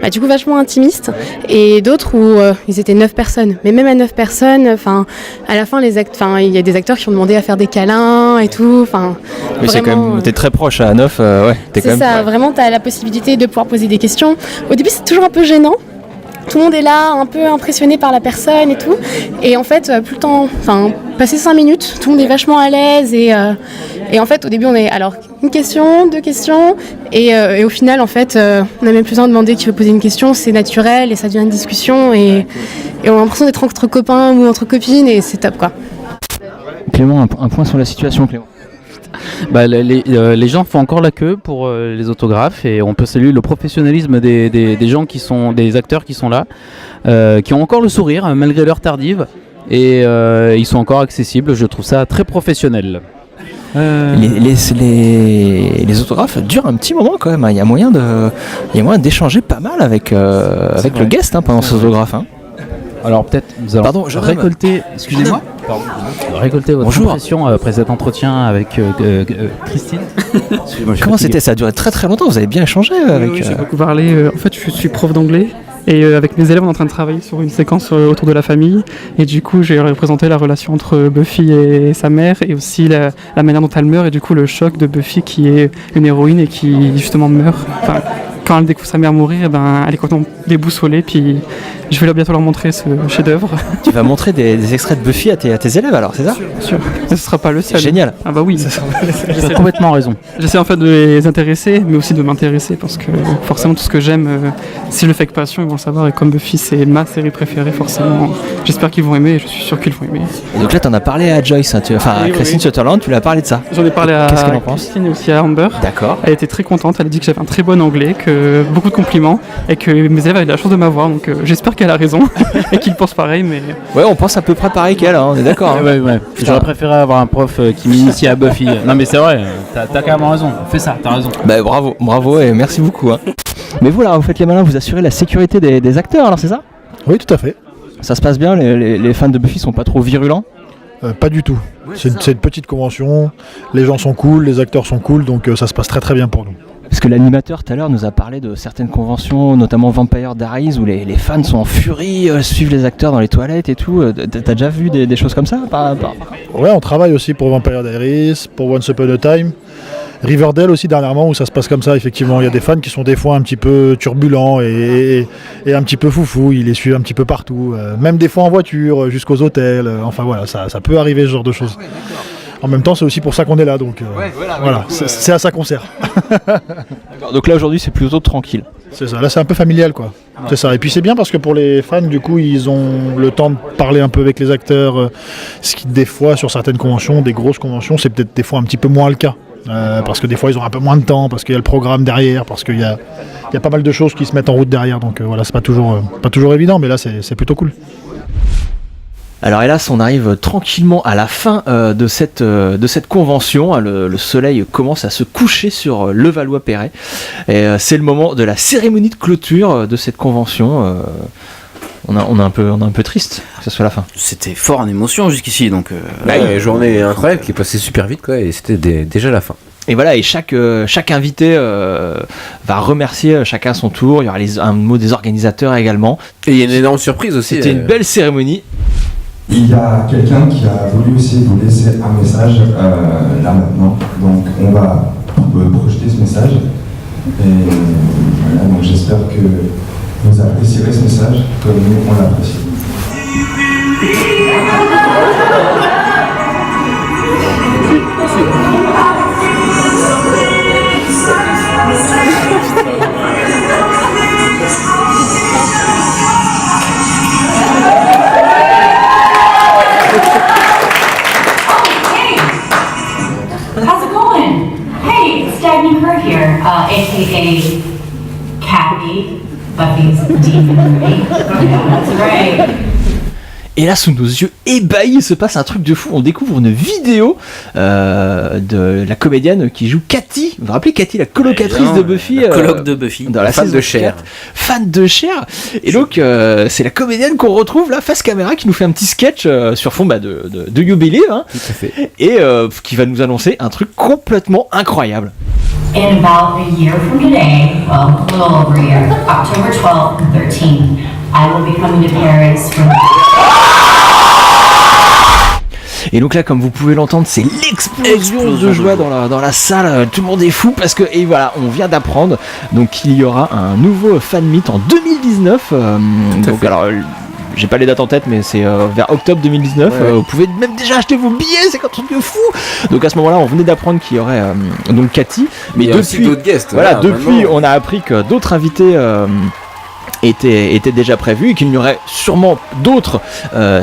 du coup vachement intimiste et d'autres où ils étaient 9 personnes, mais même à 9 personnes, à la fin il y a des acteurs qui ont demandé à faire des câlins et tout, mais c'est quand même, t'es très proche à 9, ouais. C'est quand même, ça, vraiment t'as la possibilité de pouvoir poser des questions. Au début c'est toujours un peu gênant. Tout le monde est là, un peu impressionné par la personne et tout. Et en fait, plus le temps, passer 5 minutes, tout le monde est vachement à l'aise. Et en fait, au début, on est alors une question, 2 questions. Et au final, en fait, on n'a même plus besoin de demander qui veut poser une question. C'est naturel et ça devient une discussion. Et on a l'impression d'être entre copains ou entre copines et c'est top, quoi. Clément, un point sur la situation, Clément. Les gens font encore la queue pour les autographes et on peut saluer le professionnalisme des gens qui sont des acteurs qui sont là, qui ont encore le sourire malgré l'heure tardive et ils sont encore accessibles. Je trouve ça très professionnel. Les autographes durent un petit moment quand même. Il y a moyen d'échanger pas mal avec le guest pendant ces autographes. Alors peut-être nous allons récolter. Excusez-moi. Récolter votre impression après cet entretien avec Christine. Comment c'était? Ça a duré très très longtemps. Vous avez bien échangé avec. Oui, j'ai beaucoup parlé. En fait, je suis prof d'anglais. Et avec mes élèves, on est en train de travailler sur une séquence autour de la famille. Et du coup, j'ai représenté la relation entre Buffy et sa mère, et aussi la manière dont elle meurt, et du coup le choc de Buffy qui est une héroïne et qui justement meurt. Enfin, quand elle découvre sa mère mourir, elle est complètement déboussolée. Puis je vais bientôt leur montrer ce chef-d'œuvre. Tu vas montrer des extraits de Buffy à tes élèves alors, c'est ça? Bien sûr. Mais ce sera pas le seul. Génial. Ah bah oui. Tu as complètement raison. J'essaie en fait de les intéresser, mais aussi de m'intéresser, parce que forcément tout ce que j'aime, si je le fais avec passion, ils vont le savoir. Et comme Buffy c'est ma série préférée, forcément, j'espère qu'ils vont aimer. Et je suis sûr qu'ils vont aimer. Et donc là, t'en as parlé à Joyce, à Christine Sutherland, tu lui as parlé de ça. J'en ai parlé à Qu'est-ce qu'elle en pense? Christine et aussi à Amber. D'accord. Elle était très contente. Elle a dit que j'avais un très bon anglais, que beaucoup de compliments, et que mes élèves avaient de la chance de m'avoir. Donc j'espère qu'elle a raison et qu'ils pensent pareil. Mais ouais, on pense à peu près pareil qu'elle. On est d'accord. Ouais. J'aurais préféré avoir un prof qui m'initie à Buffy. Non mais c'est vrai. T'as carrément raison. Fais ça. T'as raison. Bah bravo et merci beaucoup. Mais vous là, vous faites les malins, vous assurez la sécurité des acteurs, alors c'est ça? Oui, tout à fait. Ça se passe bien, les fans de Buffy sont pas trop virulents? Pas du tout. C'est une petite convention, les gens sont cool, les acteurs sont cool, donc ça se passe très très bien pour nous. Parce que l'animateur tout à l'heure nous a parlé de certaines conventions, notamment Vampire Diaries, où les fans sont en furie, suivent les acteurs dans les toilettes et tout. T'as déjà vu des choses comme ça? Ouais, on travaille aussi pour Vampire Diaries, pour Once Upon a Time. Riverdale aussi dernièrement, où ça se passe comme ça, effectivement. Il y a des fans qui sont des fois un petit peu turbulents et un petit peu foufou, ils les suivent un petit peu partout, même des fois en voiture, jusqu'aux hôtels, enfin voilà, ça peut arriver ce genre de choses. En même temps, c'est aussi pour ça qu'on est là, donc voilà, c'est à ça qu'on sert. Donc là aujourd'hui c'est plutôt tranquille. C'est ça, là c'est un peu familial quoi. C'est ça, et puis c'est bien parce que pour les fans du coup ils ont le temps de parler un peu avec les acteurs, ce qui des fois sur certaines conventions, des grosses conventions, c'est peut-être des fois un petit peu moins le cas. Parce que des fois ils ont un peu moins de temps, parce qu'il y a le programme derrière, parce qu'il y a pas mal de choses qui se mettent en route derrière, donc voilà, c'est pas toujours évident, mais là c'est plutôt cool. Alors hélas, on arrive tranquillement à la fin de cette convention. Le soleil commence à se coucher sur Levallois-Perret. Et c'est le moment de la cérémonie de clôture de cette convention. On est un peu triste que ce soit la fin. C'était fort en émotion jusqu'ici, donc. Une journée incroyable qui est passée super vite, quoi, et c'était déjà la fin. Et voilà, et chaque invité va remercier chacun à son tour. Il y aura un mot des organisateurs également. Et il y a une énorme surprise aussi. C'était une belle cérémonie. Il y a quelqu'un qui a voulu aussi vous laisser un message là maintenant, donc on va projeter ce message et voilà, donc j'espère que vous apprécierez ce message comme nous on l'apprécie. How's it going? Hey, it's Dagny Kerr here, aka Kathy, Buffy's demon roommate. That's right. Et là, sous nos yeux ébahis, il se passe un truc de fou. On découvre une vidéo de la comédienne qui joue Cathy. Vous vous rappelez Cathy, la colocatrice de Buffy, la coloc de Buffy, dans la fan de Cher. Fan de Cher. Et donc, c'est la comédienne qu'on retrouve là, face caméra, qui nous fait un petit sketch sur fond de You Believe. Hein, tout à fait. Et qui va nous annoncer un truc complètement incroyable. In about a year from today, well, a little over a year, October 12th and 13th, I will be coming to Paris for... Et donc là, comme vous pouvez l'entendre, c'est l'explosion de joie dans la salle. Tout le monde est fou parce que, et voilà, on vient d'apprendre donc qu'il y aura un nouveau fan meet en 2019. Donc alors, j'ai pas les dates en tête, mais c'est vers octobre 2019. Ouais. Vous pouvez même déjà acheter vos billets, c'est un truc de fou. Donc à ce moment-là, on venait d'apprendre qu'il y aurait donc Cathy, mais il y a aussi depuis d'autres guests. voilà, depuis, on a appris que d'autres invités était déjà prévu et qu'il y en aurait sûrement d'autres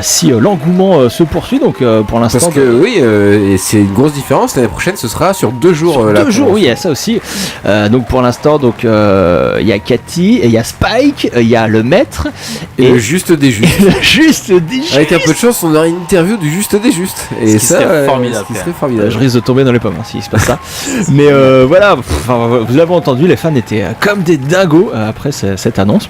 si l'engouement se poursuit. Donc pour l'instant, parce que et c'est une grosse différence. L'année prochaine, ce sera sur 2 jours. Sur 2 jours, oui, il y a ça aussi. Donc pour l'instant, donc il y a Cathy, il y a Spike, il y a le maître et le juste des justes. Le juste des justes. Avec un peu de chance, on aurait une interview du juste des justes. Et ça, serait formidable. Je risque de tomber dans les pommes s'il se passe ça. Mais voilà, vous l'avez entendu, les fans étaient comme des dingos après cette annonce.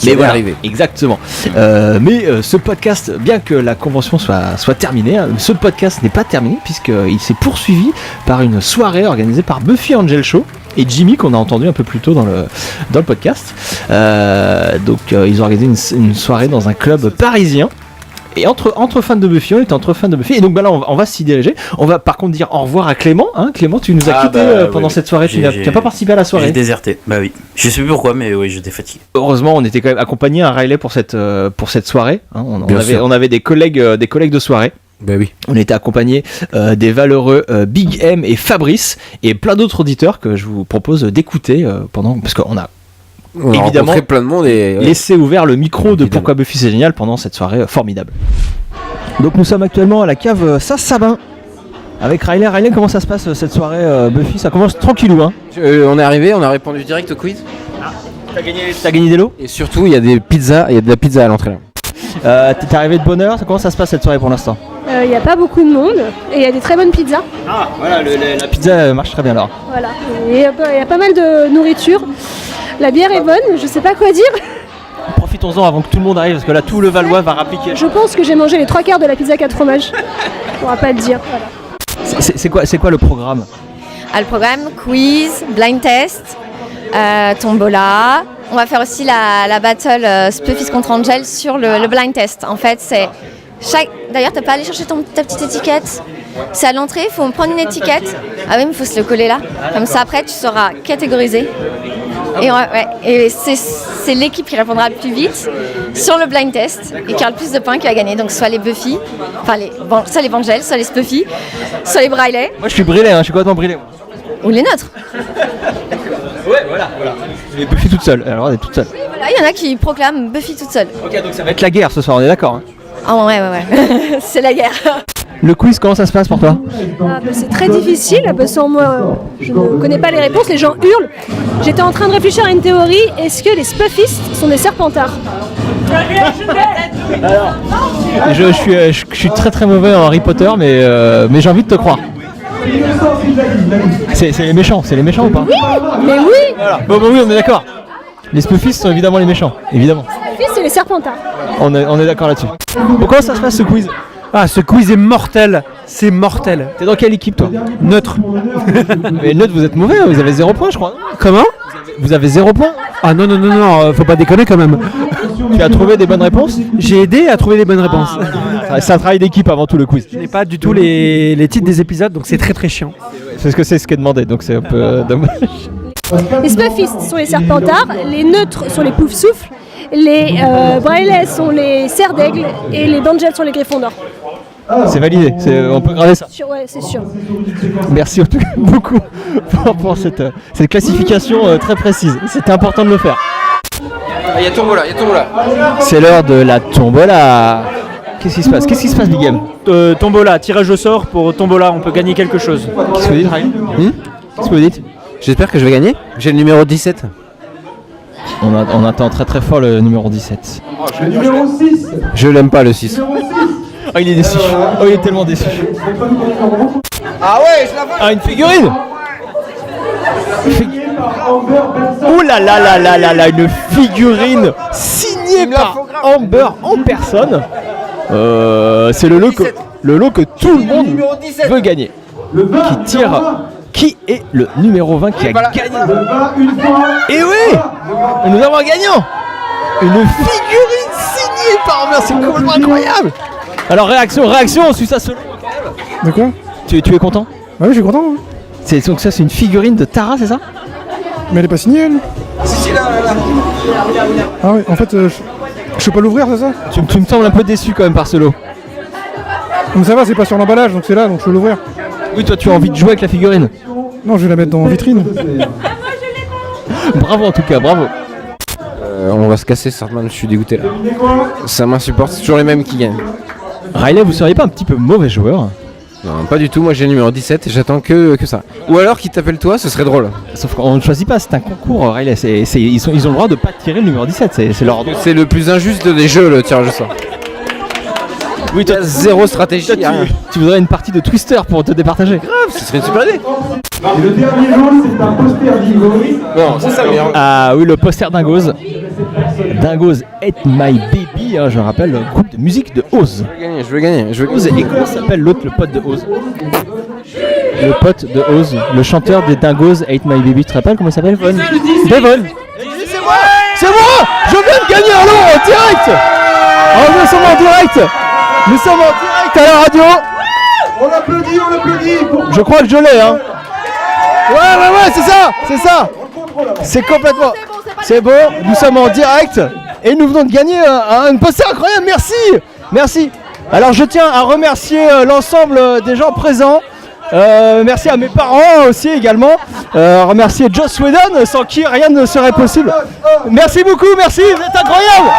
Mais voilà, arrivé. Exactement. Mais ce podcast, bien que la convention soit terminée, ce podcast n'est pas terminé puisqu'il s'est poursuivi par une soirée organisée par Buffy Angel Show et Jimmy qu'on a entendu un peu plus tôt dans le podcast. Donc ils ont organisé une soirée dans un club parisien. Et entre fans de Buffy, on était entre fans de Buffy. Et donc là, on va s'y diriger. On va par contre dire au revoir à Clément. Hein, Clément, tu nous as quitté pendant cette soirée. Tu n'as pas participé à la soirée. J'ai déserté. Bah oui. Je sais plus pourquoi, mais oui, j'étais fatigué. Heureusement, on était quand même accompagné à Riley pour cette soirée. Hein. On avait des collègues de soirée. Bah oui. On était accompagnés des valeureux Big M et Fabrice et plein d'autres auditeurs que je vous propose d'écouter parce qu'on a évidemment plein de monde et laisser ouvert le micro de Pourquoi Buffy c'est génial pendant cette soirée formidable. Donc nous sommes actuellement à la cave Saint-Sabin avec Riley. Riley, comment ça se passe cette soirée Buffy? Ça commence tranquillou hein. On est arrivé, on a répondu direct au quiz. T'as gagné des lots? Et surtout il y a des pizzas, il y a de la pizza à l'entrée là. T'es arrivé de bonne heure, comment ça se passe cette soirée pour l'instant? Il n'y a pas beaucoup de monde et il y a des très bonnes pizzas. Ah voilà, la pizza marche très bien alors. Voilà, il y a pas mal de nourriture. La bière est bonne, je sais pas quoi dire. Profitons-en avant que tout le monde arrive parce que là tout le Valois va rappliquer. Je pense que j'ai mangé les 3/4 de la pizza 4 fromages. On va pas le dire. Voilà. C'est quoi le programme? Le programme, quiz, blind test, tombola. On va faire aussi la battle Buffy contre Angel sur le blind test. En fait, c'est D'ailleurs, t'as pas allé chercher ta petite étiquette. C'est à l'entrée, il faut prendre une étiquette. Ah oui, mais il faut se le coller là. Comme ça, après, tu seras catégorisé. Et c'est l'équipe qui répondra le plus vite sur le blind test et qui aura le plus de points qui va gagner. Donc, soit les Buffy, soit les Angel, soit les Spuffy, soit les Briley. Moi, je suis brûlé, je suis complètement brûlé. Ou les nôtres. Ouais, voilà. Les Buffy toute seule. Alors, elle est toute seule. Oui, voilà, il y en a qui proclament Buffy toute seule. Ok, donc ça va être la guerre ce soir, on est d'accord hein? Ah ouais. C'est la guerre. Le quiz, comment ça se passe pour toi? C'est très difficile parce que moi, je ne connais pas les réponses, les gens hurlent. J'étais en train de réfléchir à une théorie. Est-ce que les Spuffistes sont des serpentards? Alors, je suis très très mauvais en Harry Potter, mais j'ai envie de te croire. C'est les méchants ou pas? Oui, mais oui. Voilà. Bon, oui, on est d'accord. Les Spuffistes sont évidemment les méchants, évidemment. Les Spuffistes, c'est les serpentards. On est d'accord là-dessus. Bon, comment ça se passe ce quiz? Ah, ce quiz est mortel. C'est mortel. T'es dans quelle équipe toi? Neutre. Mais neutre, vous êtes mauvais, vous avez 0 points je crois. Comment? Vous avez 0 points? Ah non, faut pas déconner quand même. Tu as trouvé des bonnes réponses? J'ai aidé à trouver des bonnes réponses. C'est un travail d'équipe avant tout le quiz. Je n'ai pas du tout les titres des épisodes, donc c'est très très chiant. C'est ce qui est demandé, donc c'est un peu dommage. Les Spuffistes sont les serpentards, les neutres sont les poufs-souffles, les Briley sont les cerfs d'aigle et les Bangels sont les griffons d'or. C'est validé, on peut graver ça. Ouais, c'est sûr. Merci en tout cas beaucoup pour cette classification très précise. C'était important de le faire. Il y a tombola. C'est l'heure de la tombola. Qu'est-ce qui se passe Big M? Tombola, tirage au sort pour tombola, on peut gagner quelque chose. Qu'est-ce que vous dites Ryan? Qu'est-ce que vous dites? J'espère que je vais gagner. J'ai le numéro 17. On attend très très fort le numéro 17. Le numéro 6. Je l'aime pas le 6. Oh, il est déçu. Oh, il est tellement déçu. Ah ouais, je la veux. Ah, une figurine. Oh là là, une figurine signée par Amber en personne. C'est le lot que tout le monde veut gagner. Qui tire. Qui est le numéro 20 qui a gagné? Et oui, nous avons un gagnant. Une figurine signée par Amber, c'est complètement incroyable. Alors réaction, on suit ça selon. De quoi? Tu es content? Ouais, je suis content. Ouais. Donc ça c'est une figurine de Tara, c'est ça? Mais elle est pas signée elle. Si, là. Ah oui, en fait, je peux pas l'ouvrir, c'est ça? Tu me sembles un peu déçu quand même par ce lot. Donc ça va, c'est pas sur l'emballage, donc c'est là, donc je peux l'ouvrir. Oui, toi tu as envie de jouer avec la figurine? Non, je vais la mettre dans vitrine. Bravo en tout cas, bravo. On va se casser, Sartman, je suis dégoûté là. Ça m'insupporte, c'est toujours les mêmes qui gagnent. Riley, vous seriez pas un petit peu mauvais joueur? Non, pas du tout, moi j'ai le numéro 17 et j'attends que ça. Ou alors qu'il t'appelle toi, ce serait drôle. Sauf qu'on ne choisit pas, c'est un concours, Riley. Ils ont le droit de pas tirer le numéro 17, c'est leur droit. C'est le plus injuste des jeux, le tirage au sort. Oui, toi, zéro stratégie. Tu voudrais une partie de Twister pour te départager. Grave, ce serait une super idée. Et le dernier jaune, c'est un poster d'Ingos. Non, c'est ça, bien. Ah oui, le poster d'Ingos. D'Ingos Ate My Baby, hein, je rappelle, le groupe de musique de Oz. Je veux gagner. Oz, et comment s'appelle l'autre, le pote de Oz? Le pote de Oz, le chanteur des Dingos Ate My Baby, tu te rappelles comment il s'appelle? Devon. C'est moi. Je viens de gagner un lot en direct. Nous sommes en direct. Nous sommes en direct à la radio. On applaudit. Je crois que je l'ai, hein. Ouais, c'est ça. C'est complètement. C'est bon, nous sommes en direct et nous venons de gagner un poster incroyable. Merci. Alors je tiens à remercier l'ensemble des gens présents. Merci à mes parents aussi également. Remercier Joss Whedon, sans qui rien ne serait possible. Merci beaucoup, merci, vous êtes incroyables.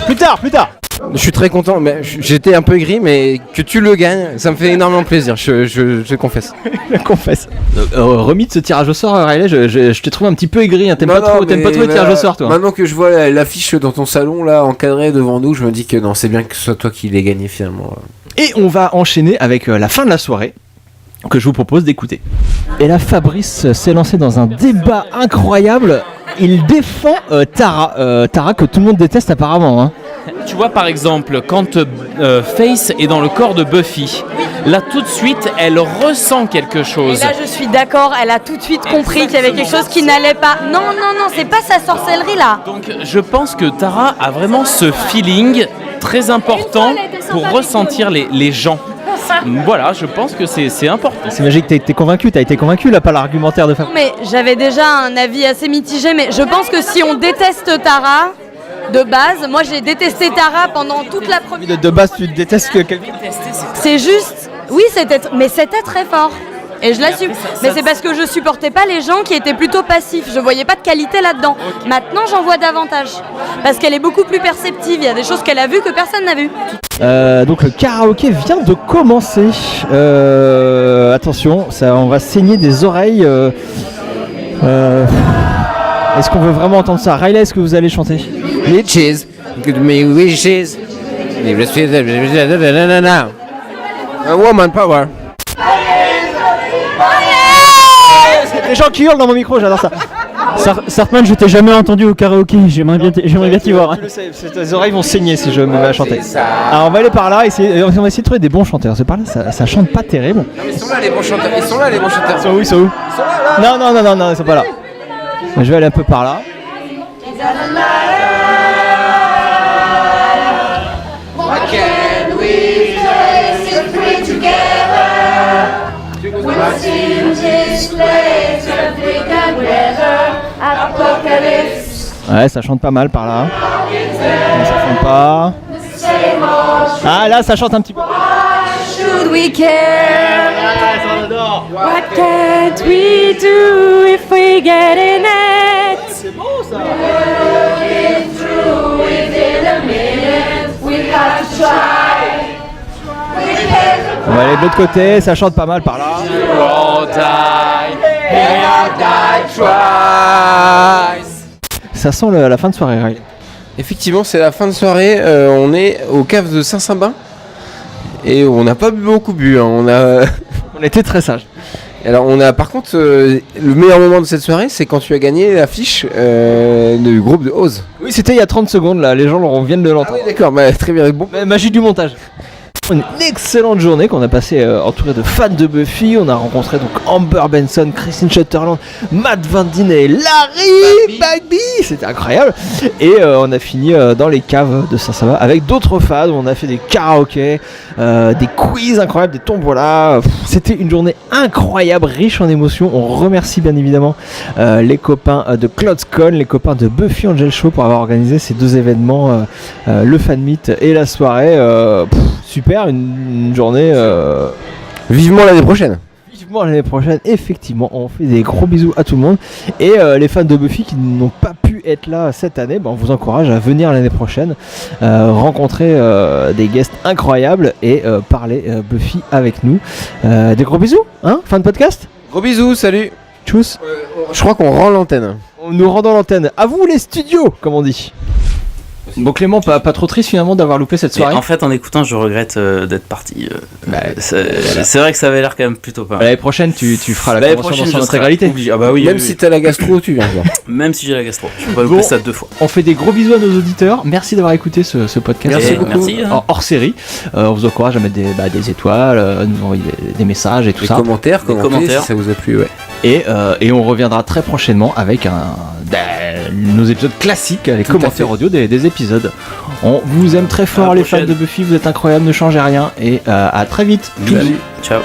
Plus tard. Je suis très content, mais j'étais un peu aigri, mais que tu le gagnes, ça me fait énormément plaisir, je confesse. Je confesse. Remis de ce tirage au sort, Riley, je t'ai trouvé un petit peu aigri, hein. T'aimes pas trop les tirages au sort, toi? Maintenant que je vois l'affiche dans ton salon, là, encadrée devant nous, je me dis que non, c'est bien que ce soit toi qui l'aies gagné finalement. Et on va enchaîner avec la fin de la soirée, que je vous propose d'écouter. Et là, Fabrice s'est lancé dans un débat incroyable. Il défend Tara que tout le monde déteste apparemment, hein. Tu vois par exemple quand Faith est dans le corps de Buffy, là tout de suite elle ressent quelque chose. Et là je suis d'accord, elle a tout de suite compris qu'il y avait quelque chose qui n'allait pas. Non, c'est pas sa sorcellerie là. Donc je pense que Tara a vraiment ce feeling très important pour ressentir les gens. Voilà, je pense que c'est important. C'est magique, t'as été convaincu là par l'argumentaire de Fabrice. Mais j'avais déjà un avis assez mitigé, mais je pense que si on déteste Tara, de base, moi j'ai détesté Tara pendant toute la première... De base tu détestes que quelqu'un... C'est juste... Oui, mais c'était très fort. Et je l'assume. Mais c'est parce que je supportais pas les gens qui étaient plutôt passifs. Je voyais pas de qualité là-dedans. Okay. Maintenant, j'en vois davantage. Parce qu'elle est beaucoup plus perceptive. Il y a des choses qu'elle a vues que personne n'a vues. Donc le karaoké vient de commencer. Attention, on va saigner des oreilles. Est-ce qu'on veut vraiment entendre ça? Riley, est-ce que vous allez chanter? Witches, give me wishes. Woman power. Les gens qui hurlent dans mon micro, j'adore ça. Sartman, je t'ai jamais entendu au karaoké, j'aimerais bien t'y voir. Tu le sais, tes oreilles vont saigner si je me mets à chanter. Alors on va aller par là, on va essayer de trouver des bons chanteurs. C'est par là, ça chante pas terrible. Non mais ils sont là les bons chanteurs, Ils sont où Ils sont où Non, ils sont pas là. Je vais aller un peu par là. Ouais, ça chante pas mal par là. Non, ça chante pas. Ah là, ça chante un petit peu. Should we care? What can't we do if we get in it? C'est bon ça. On va aller de l'autre côté, ça chante pas mal par là. Ça sent la fin de soirée, Riley. Effectivement, c'est la fin de soirée. On est au cave de Saint-Symbain et on n'a pas beaucoup bu. Hein. On était très sages. Alors, on a par contre le meilleur moment de cette soirée, c'est quand tu as gagné l'affiche du groupe de Oz. Oui, c'était il y a 30 secondes là. Les gens viennent de l'entendre. Ah oui, d'accord, bah, très bien. Bon. Magie du montage. Une excellente journée qu'on a passée entourée de fans de Buffy. On a rencontré donc Amber Benson, Christine Sutherland, Matt Van Dine et Larry Bagby. C'était incroyable. Et on a fini dans les caves de Saint-Sava avec d'autres fans. On a fait des karaokés, des quiz incroyables, des tombolas. C'était une journée incroyable, riche en émotions. On remercie bien évidemment les copains de CloudScon, les copains de Buffy Angel Show pour avoir organisé ces deux événements, le fan meet et la soirée. Super, une journée. Vivement l'année prochaine. vivement l'année prochaine. Effectivement, on fait des gros bisous à tout le monde. Et les fans de Buffy qui n'ont pas pu être là cette année, on vous encourage à venir l'année prochaine, rencontrer des guests incroyables et parler Buffy avec nous. Des gros bisous, hein, fin de podcast. Gros bisous, salut. Tchuss. Je crois qu'on rend l'antenne. Nous rendons l'antenne. À vous les studios, comme on dit. Bon Clément, pas trop triste finalement d'avoir loupé cette soirée. Mais en fait, en écoutant, je regrette d'être parti. C'est vrai que ça avait l'air quand même plutôt pas mal. L'année prochaine, tu feras la convention dans son intégralité. Ah bah oui. Même si t'as la gastro, tu viens voir. Même si j'ai la gastro, je peux pas louper ça 2 fois. On fait des gros bisous à nos auditeurs. Merci d'avoir écouté ce podcast. Merci beaucoup. Merci, hein. Hors série. On vous encourage à mettre des étoiles, nous envoyer des messages et tout ça. Des commentaires si ça vous a plu, ouais. Et on reviendra très prochainement avec nos épisodes classiques, les commentaires audio des épisodes. On vous aime très fort les fans de Buffy, vous êtes incroyables, ne changez rien et à très vite. Salut. Ciao.